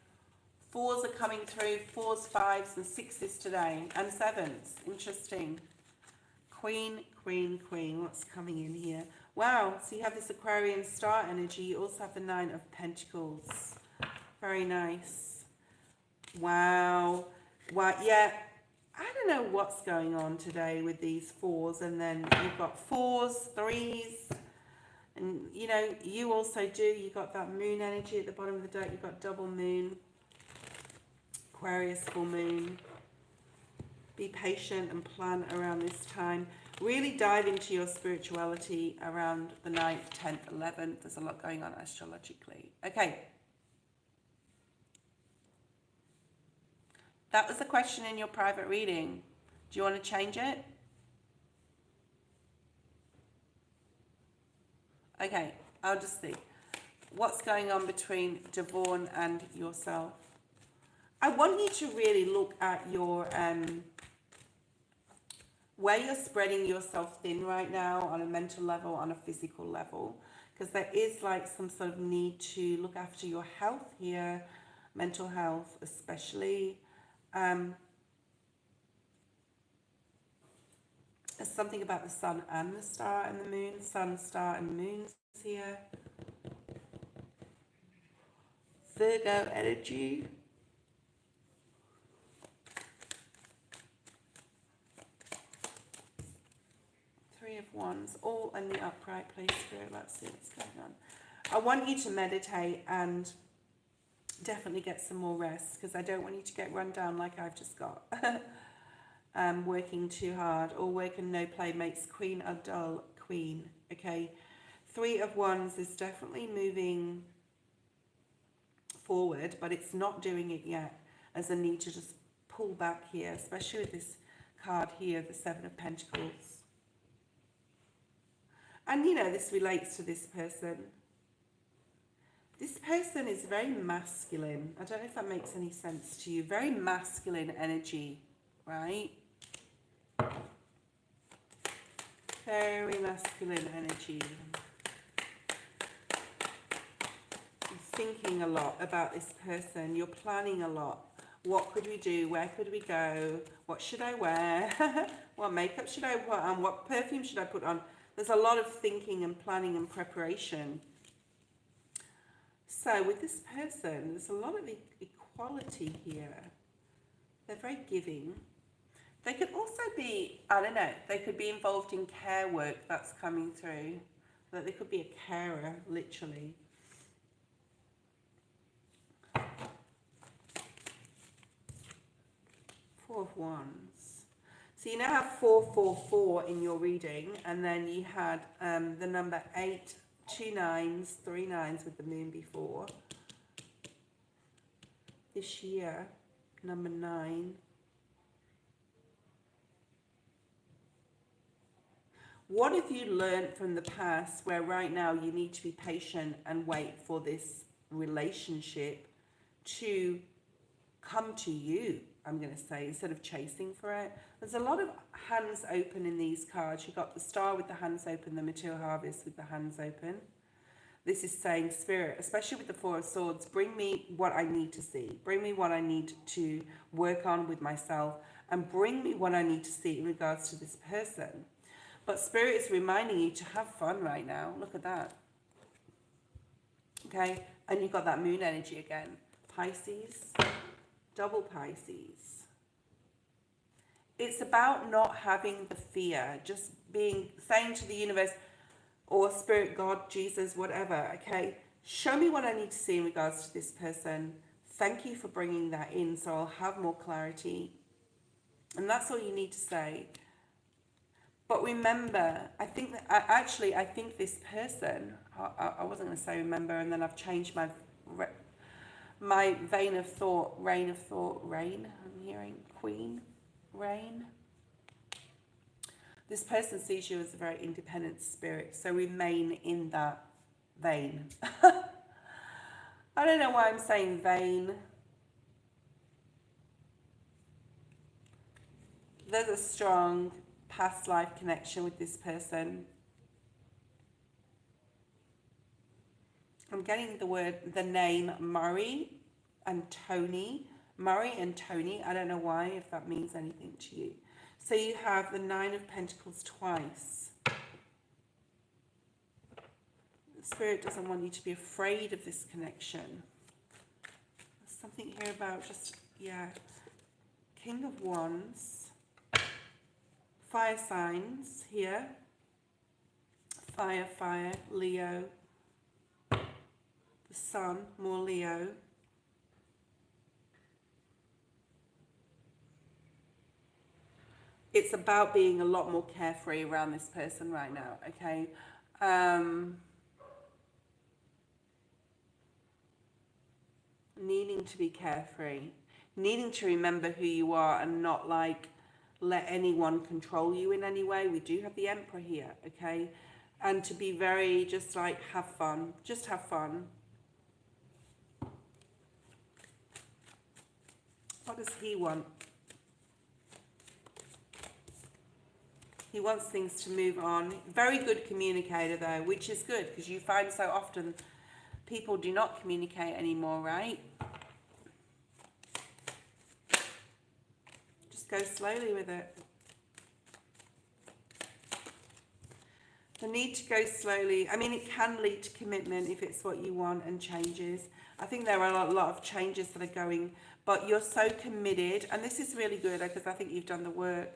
4s are coming through, 4s, 5s, and 6s today, and 7s. Interesting. Queen, Queen, Queen. What's coming in here? Wow. So you have this Aquarian star energy. You also have the 9 of Pentacles. Very nice. Wow. Wow. Yeah. I don't know what's going on today with these 4s, and then you've got 4s, 3s, and you know, you also do. You've got that moon energy at the bottom of the deck. You've got double moon, Aquarius full moon. Be patient and plan around this time. Really dive into your spirituality around the 9th, 10th, 11th. There's a lot going on astrologically. Okay. That was the question in your private reading. Do you want to change it? Okay, I'll just see. What's going on between Devon and yourself? I want you to really look at your where you're spreading yourself thin right now on a mental level, on a physical level, because there is like some sort of need to look after your health here, mental health especially. There's something about the sun and the star and the moon, sun, star and moons here. Virgo energy. Three of Wands, all in the upright place, Spirit. Let's see what's going on. I want you to meditate and definitely get some more rest, because I don't want you to get run down like I've just got. Working too hard. All work and no play makes queen a dull queen. Okay. 3 of Wands is definitely moving forward, but it's not doing it yet, as a need to just pull back here, especially with this card here, the 7 of Pentacles. And you know, this relates to this person. This person is very masculine. I don't know if that makes any sense to you. Very masculine energy, right? Very masculine energy. You're thinking a lot about this person. You're planning a lot. What could we do? Where could we go? What should I wear? What makeup should I put on? What perfume should I put on? There's a lot of thinking and planning and preparation. So with this person, there's a lot of equality here. They're very giving. They could also be, I don't know, they could be involved in care work that's coming through. That they could be a carer, literally. Four of Wands. So you now have 444 in your reading, and then you had the number 8, 2 9s, 3 9s with the moon before. This year, number 9. What have you learned from the past where right now you need to be patient and wait for this relationship to come to you, I'm going to say, instead of chasing for it? There's a lot of hands open in these cards. You've got the Star with the hands open, the Material Harvest with the hands open. This is saying, Spirit, especially with the 4 of Swords, bring me what I need to see. Bring me what I need to work on with myself, and bring me what I need to see in regards to this person. But Spirit is reminding you to have fun right now. Look at that. Okay? And you've got that moon energy again. Pisces, double Pisces. It's about not having the fear, just saying to the universe, or Spirit, God, Jesus, whatever, okay? Show me what I need to see in regards to this person. Thank you for bringing that in, so I'll have more clarity. And that's all you need to say. But remember, I think that, I think this person, I wasn't going to say remember, and then I've changed my My vein of thought, rain of thought, rain. I'm hearing queen, rain. This person sees you as a very independent spirit, so remain in that vein. I don't know why I'm saying vein. There's a strong past life connection with this person. I'm getting the name Murray and Tony. Murray and Tony. I don't know why, if that means anything to you. So you have the Nine of Pentacles twice. The Spirit doesn't want you to be afraid of this connection. There's something here about just, yeah. King of Wands. Fire signs here. Fire, fire, Leo. The Sun, more Leo. It's about being a lot more carefree around this person right now, okay? Needing to be carefree. Needing to remember who you are and not like let anyone control you in any way. We do have the Emperor here, okay? And to be very just like have fun. Just have fun. What does he want? He wants things to move on. Very good communicator though, which is good because you find so often people do not communicate anymore, right? Just go slowly with it. The need to go slowly. I mean, it can lead to commitment if it's what you want and changes. I think there are a lot of changes that are going, but you're so committed. And this is really good because I think you've done the work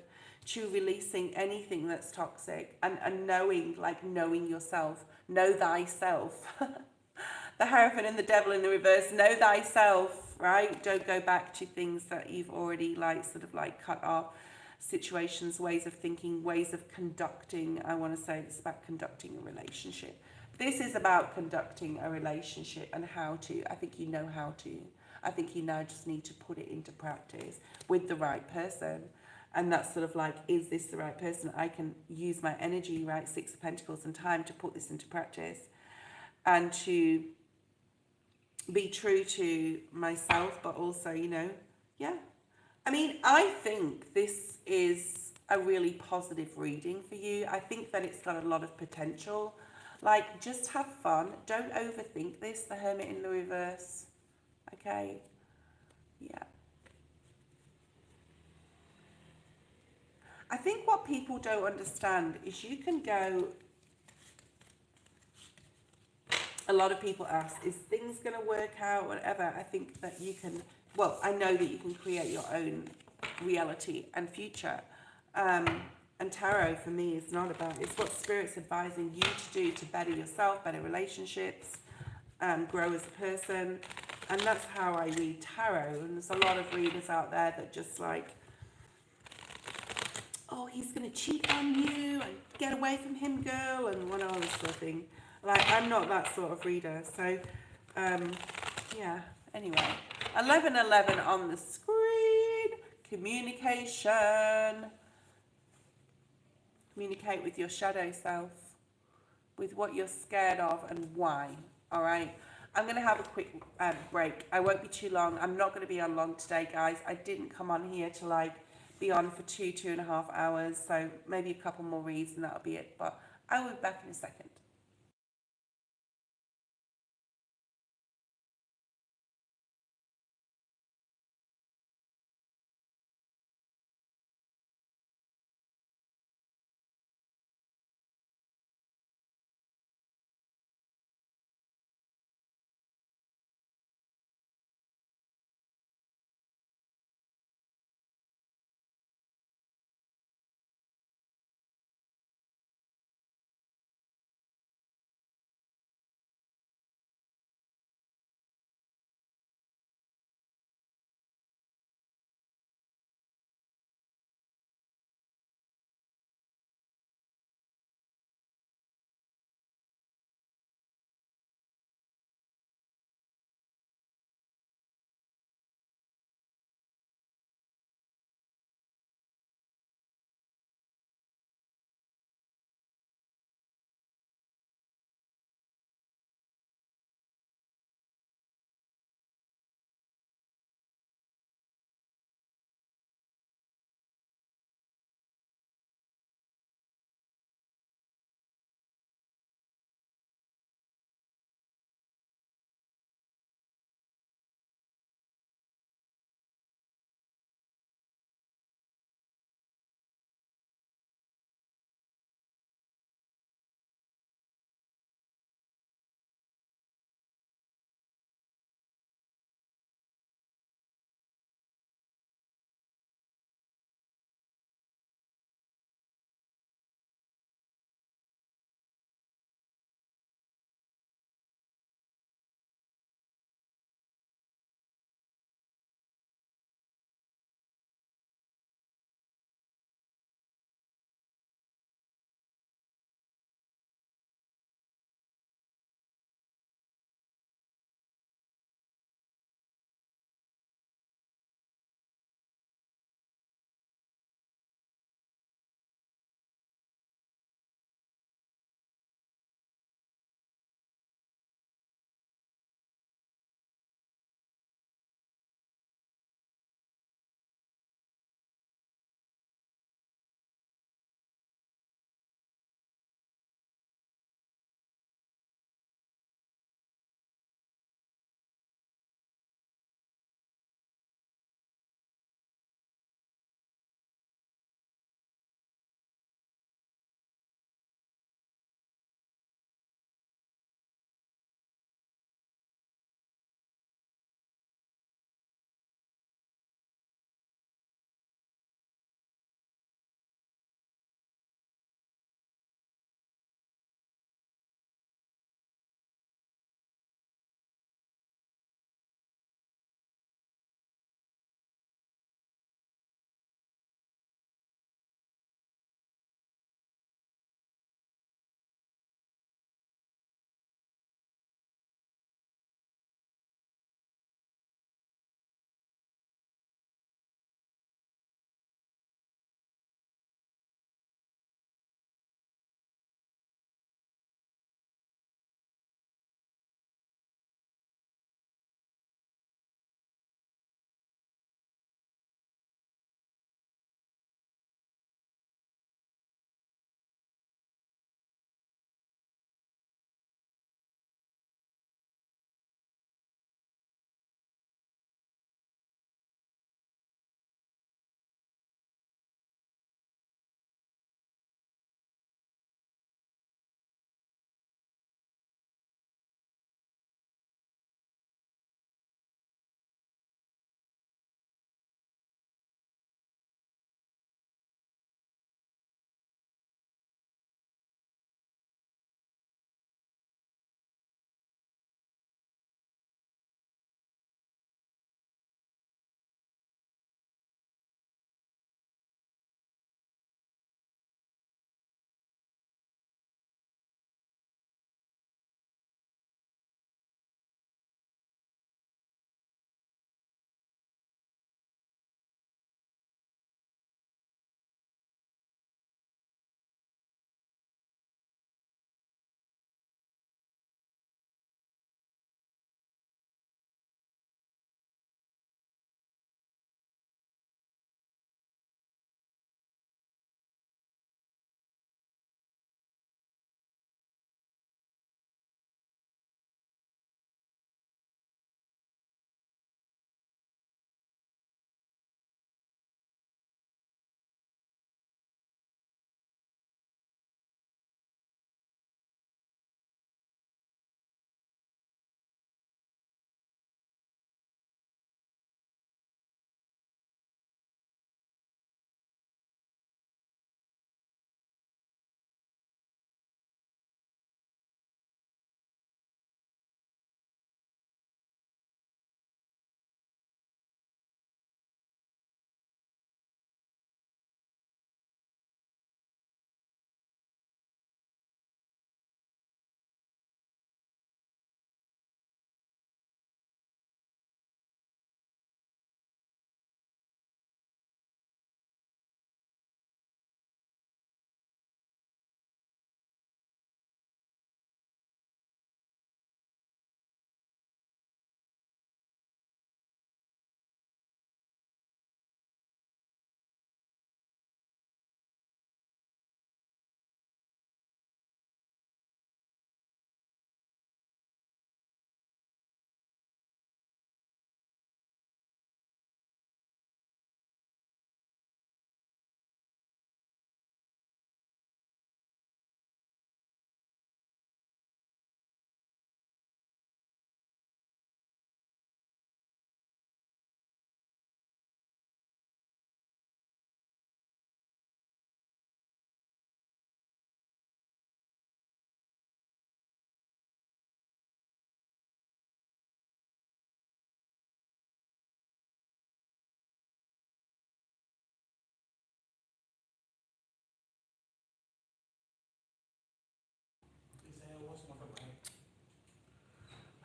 to releasing anything that's toxic and knowing, like knowing yourself. Know thyself. The Hierophant and the Devil in the reverse. Know thyself, right? Don't go back to things that you've already like sort of like cut off. Situations, ways of thinking, ways of conducting. I want to say it's about conducting a relationship. This is about conducting a relationship and how to. I think you know how to. I think you now just need to put it into practice with the right person. And that's sort of like, is this the right person? I can use my energy, right? Six of Pentacles and time to put this into practice and to be true to myself, but also, you know, yeah. I mean, I think this is a really positive reading for you. I think that it's got a lot of potential. Like, just have fun. Don't overthink this, the Hermit in the reverse. Okay? Yeah. I think what people don't understand is you can go... A lot of people ask, is things going to work out, whatever? I think that you can... Well, I know that you can create your own reality and future. And tarot, for me, is not about... It's what Spirit's advising you to do to better yourself, better relationships, grow as a person. And that's how I read tarot. And there's a lot of readers out there that just like... Oh, he's going to cheat on you and get away from him, girl, and one other sort of thing. Like, I'm not that sort of reader. So, yeah, anyway. 1111 on the screen. Communication. Communicate with your shadow self. With what you're scared of and why. All right? I'm going to have a quick break. I won't be too long. I'm not going to be on long today, guys. I didn't come on here to, like, be on for 2.5 hours. So maybe a couple more reads and that'll be it. But I will be back in a second.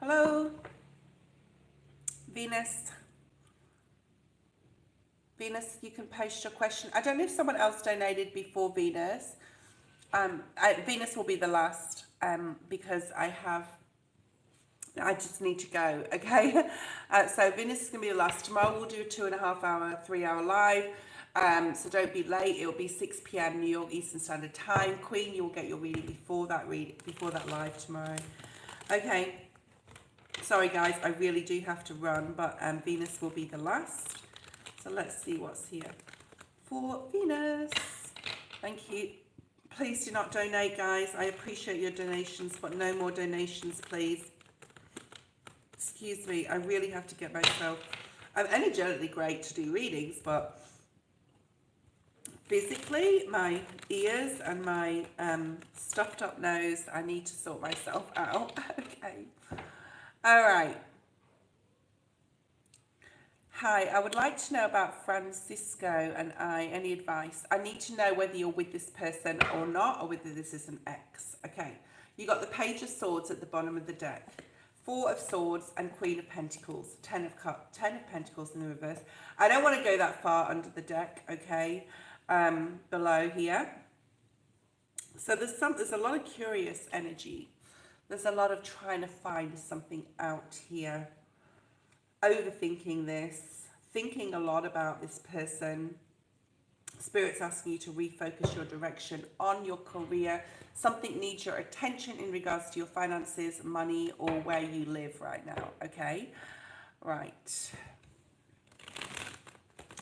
Hello, Venus. Venus, you can post your question. I don't know if someone else donated before Venus. Venus will be the last because I just need to go, okay? So Venus is going to be the last. Tomorrow we'll do a 2.5 hour, 3 hour live. So don't be late. It'll be 6 p.m. New York Eastern Standard Time. Queen, you'll get your reading before that live tomorrow. Okay. Sorry guys, I really do have to run, but Venus will be the last. So let's see what's here for Venus. Thank you. Please do not donate, guys. I appreciate your donations, but no more donations, please. Excuse me, I really have to get myself... I'm energetically great to do readings, but physically, my ears and my stuffed up nose, I need to sort myself out. Okay. All right. Hi, I would like to know about Francisco and I. Any advice? I need to know whether you're with this person or not, or whether this is an ex. Okay. You got the Page of Swords at the bottom of the deck. 4 of Swords and Queen of Pentacles. 10 of Pentacles in the reverse. I don't want to go that far under the deck, okay? Below here. So there's a lot of curious energy. There's a lot of trying to find something out here. Overthinking this, thinking a lot about this person. Spirit's asking you to refocus your direction on your career. Something needs your attention in regards to your finances, money, or where you live right now, okay? Right.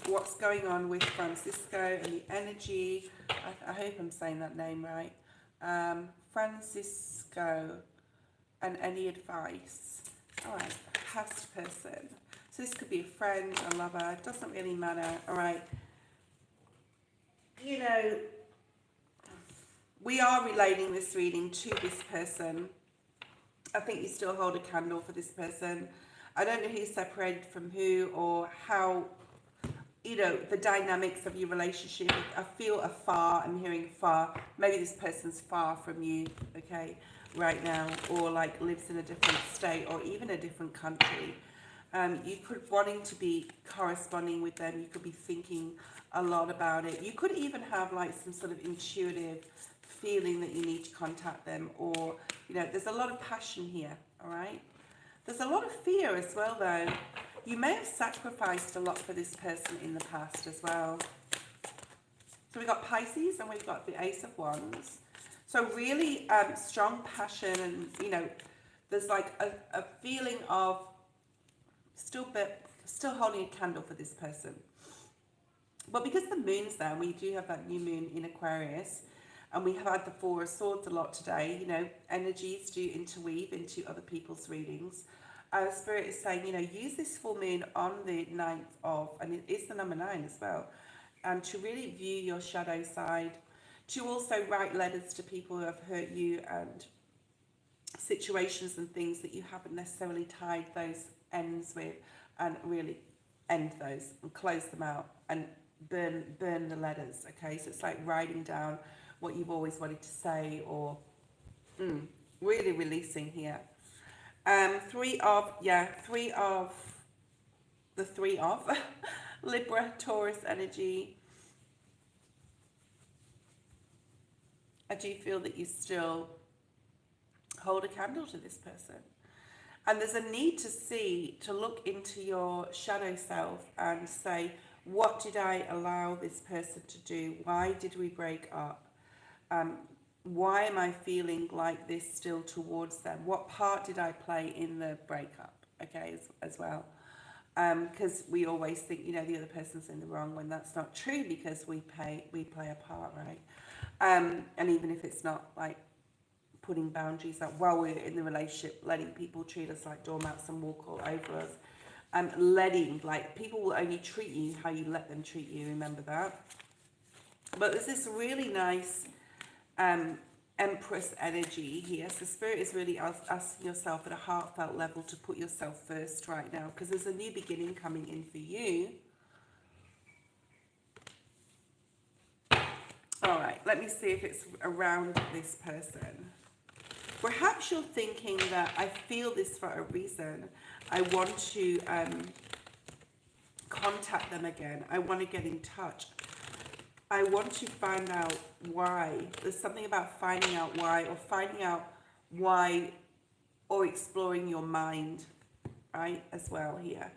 What's going on with Francisco and the energy? I hope I'm saying that name right. Francisco and any advice. All right, past person. So this could be a friend, a lover, doesn't really matter. All right. You know, we are relating this reading to this person. I think you still hold a candle for this person. I don't know who's separated from who or how, you know, the dynamics of your relationship. I feel afar, I'm hearing far. Maybe this person's far from you, okay, right now, or like lives in a different state or even a different country. You could wanting to be corresponding with them. You could be thinking a lot about it. You could even have like some sort of intuitive feeling that you need to contact them, or, you know, there's a lot of passion here, all right? There's a lot of fear as well, though. You may have sacrificed a lot for this person in the past as well. So we've got Pisces and we've got the Ace of Wands. So really strong passion, and, you know, there's like a feeling of still holding a candle for this person. But because the moon's there, we do have that new moon in Aquarius, and we have had the 4 of Swords a lot today. You know, energies do interweave into other people's readings. Spirit is saying, you know, use this full moon on the 9th of, and it is the number 9 as well, to really view your shadow side, to also write letters to people who have hurt you, and situations and things that you haven't necessarily tied those ends with, and really end those and close them out and burn the letters, okay? So it's like writing down what you've always wanted to say, or really releasing here. 3 of Libra, Taurus energy. I do feel that you still hold a candle to this person. And there's a need to look into your shadow self and say, what did I allow this person to do? Why did we break up? Why am I feeling like this still towards them? What part did I play in the breakup? Okay, as well. Because we always think, you know, the other person's in the wrong, when that's not true, because we play a part, right? And even if it's not like putting boundaries up while we're in the relationship, letting people treat us like doormats and walk all over us. Letting, like, people will only treat you how you let them treat you, remember that. But there's this really nice Empress energy here. So Spirit is really asking yourself at a heartfelt level to put yourself first right now, because there's a new beginning coming in for you. All right, let me see if it's around this person. Perhaps you're thinking that I feel this for a reason. I want to contact them again. I want to get in touch. I want to find out why. There's something about finding out why, or finding out why, or exploring your mind, right, as well here.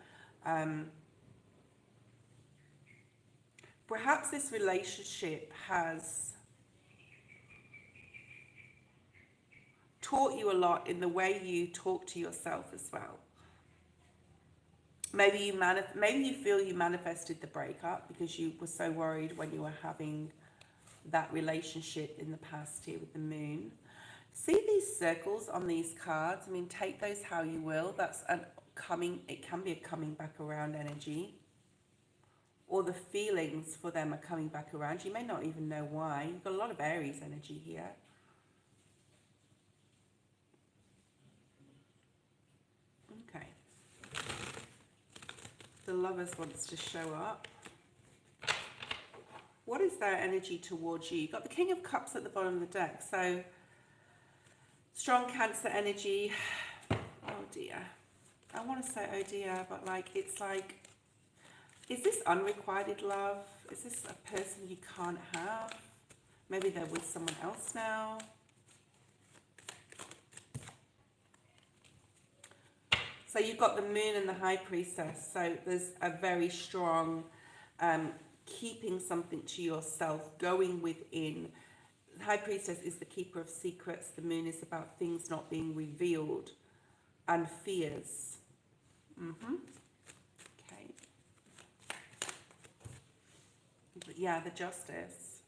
Perhaps this relationship has taught you a lot in the way you talk to yourself as well. Maybe you feel you manifested the breakup because you were so worried when you were having that relationship in the past here with the moon. See these circles on these cards? I mean, take those how you will. That's it can be a coming back around energy. Or the feelings for them are coming back around. You may not even know why. You've got a lot of Aries energy here. Okay. The Lovers wants to show up. What is their energy towards you? You've got the King of Cups at the bottom of the deck. So, strong Cancer energy. Oh dear. I want to say oh dear, but like, it's like, is this unrequited love? Is this a person you can't have? Maybe they're with someone else now. So you've got the Moon and the High Priestess. So there's a very strong keeping something to yourself, going within. The High Priestess is the keeper of secrets. The Moon is about things not being revealed and fears. Okay. But yeah, the Justice.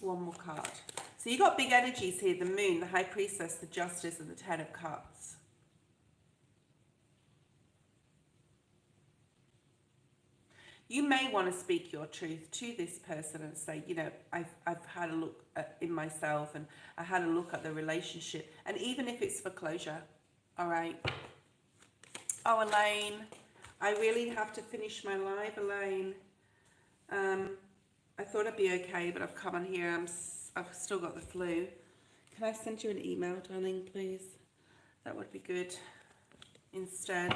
One more card. So you got big energies here. The Moon, the High Priestess, the Justice, and the Ten of Cups. You may want to speak your truth to this person and say, you know, I've had a look in myself, and I had a look at the relationship. And even if it's for closure, all right. Oh, Elaine, I really have to finish my live, Elaine. I thought I'd be okay, but I've come on here. I've still got the flu. Can I send you an email, darling, please? That would be good instead.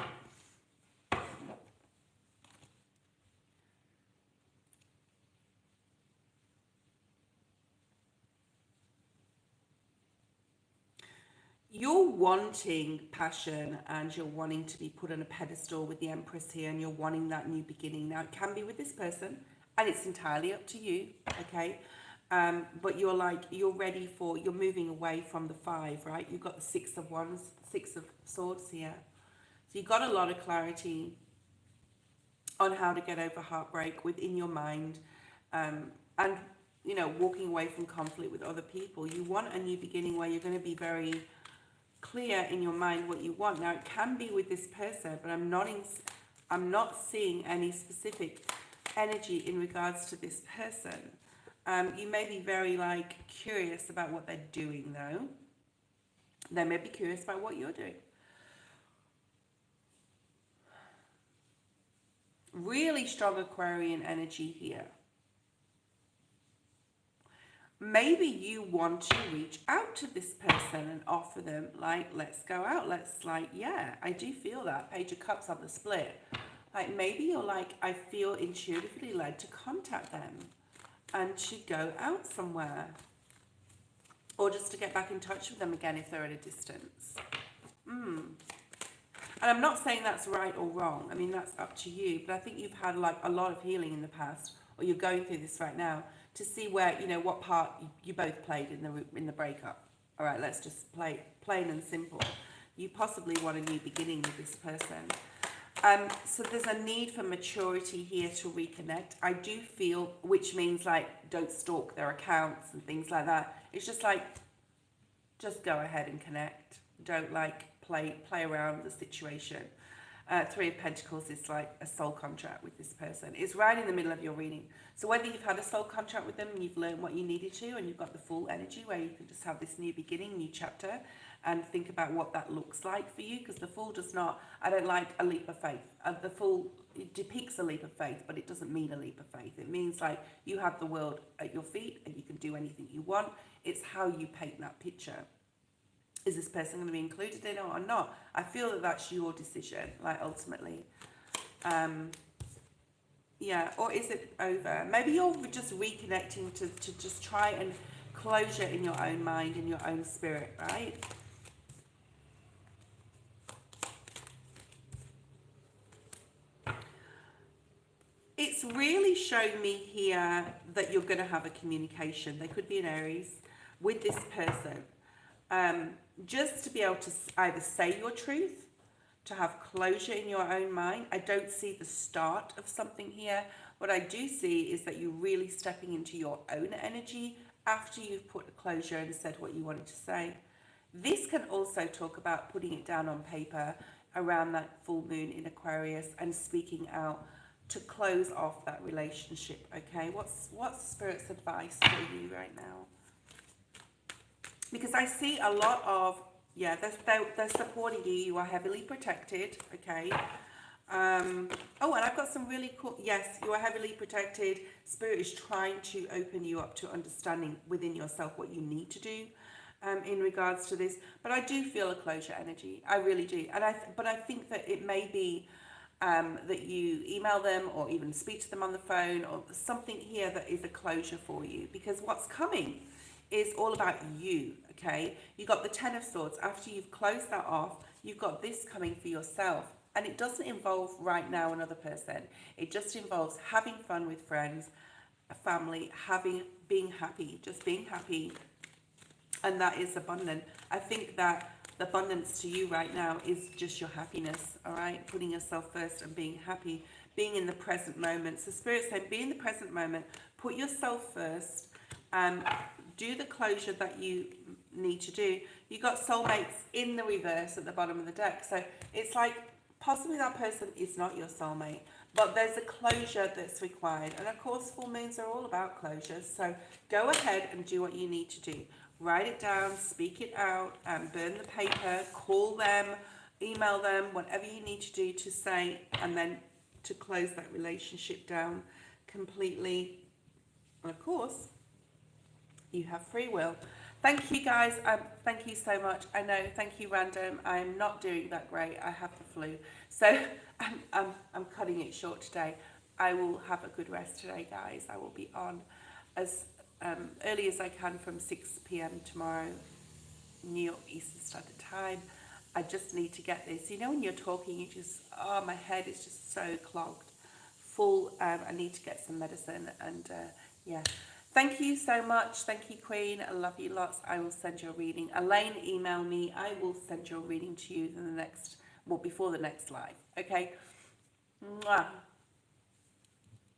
You're wanting passion, and you're wanting to be put on a pedestal with the Empress here, and you're wanting that new beginning. Now, it can be with this person, and it's entirely up to you, okay? But you're ready for, you're moving away from the 5, right? You've got the 6 of Wands, 6 of Swords here. So you've got a lot of clarity on how to get over heartbreak within your mind, and, you know, walking away from conflict with other people. You want a new beginning where you're going to be very clear in your mind what you want. Now, it can be with this person, but I'm not seeing any specific energy in regards to this person. You may be very curious about what they're doing, though. They may be curious about what you're doing. Really strong Aquarian energy here. Maybe you want to reach out to this person and offer them, let's go out. Yeah, I do feel that. Page of Cups on the split. Maybe you're I feel intuitively led to contact them and to go out somewhere. Or just to get back in touch with them again if they're at a distance. And I'm not saying that's right or wrong. I mean, that's up to you. But I think you've had a lot of healing in the past, or you're going through this right now, to see where, you know, what part you both played in the breakup. All right, let's just play plain and simple. You possibly want a new beginning with this person. So there's a need for maturity here to reconnect. I do feel, which means don't stalk their accounts and things like that. It's just just go ahead and connect. Don't play around the situation. 3 of Pentacles is a soul contract with this person. It's right in the middle of your reading. So whether you've had a soul contract with them and you've learned what you needed to, and you've got the full energy where you can just have this new beginning, new chapter, and think about what that looks like for you, because the Fool does not, I don't like a leap of faith. The Fool, it depicts a leap of faith, but it doesn't mean a leap of faith. It means you have the world at your feet and you can do anything you want. It's how you paint that picture. Is this person going to be included in it or not? I feel that that's your decision, like ultimately. Yeah, or is it over? Maybe you're just reconnecting to just try and closure in your own mind, in your own spirit, right? It's really showing me here that you're going to have a communication. They could be an Aries with this person. Just to be able to either say your truth, to have closure in your own mind. I don't see the start of something here. What I do see is that you're really stepping into your own energy after you've put a closure and said what you wanted to say. This can also talk about putting it down on paper around that full moon in Aquarius and speaking out to close off that relationship, okay? What's Spirit's advice for you right now? Because I see a lot of, yeah, they're supporting you. You are heavily protected, okay? Oh, and I've got some really cool, yes, you are heavily protected. Spirit is trying to open you up to understanding within yourself what you need to do in regards to this. But I do feel a closure energy. I really do. But I think that it may be that you email them or even speak to them on the phone or something here that is a closure for you. Because what's coming is all about you, okay? You got the Ten of Swords. After you've closed that off, you've got this coming for yourself. And it doesn't involve right now another person. It just involves having fun with friends, a family, being happy, just being happy. And that is abundant. I think that the abundance to you right now is just your happiness, all right? Putting yourself first and being happy, being in the present moment. So Spirit's saying, be in the present moment, put yourself first, do the closure that you need to do. You got soulmates in the reverse at the bottom of the deck. So it's like possibly that person is not your soulmate, but there's a closure that's required. And of course, full moons are all about closures. So go ahead and do what you need to do. Write it down, speak it out, burn the paper, call them, email them, whatever you need to do to say, and then to close that relationship down completely. And of course, you have free will. Thank you guys. Thank you so much. I know. Thank you, Random. I'm not doing that great. I have the flu, so I'm cutting it short today. I will have a good rest today, guys. I will be on as early as I can from 6 p.m. tomorrow, New York Eastern Standard Time. I just need to get this. You know, when you're talking, you just my head is just so clogged, full. I need to get some medicine, and yeah. Thank you so much. Thank you, Queen. I love you lots. I will send you a reading. Elaine, email me. I will send your reading to you in the next, well, before the next live. Okay? Mwah.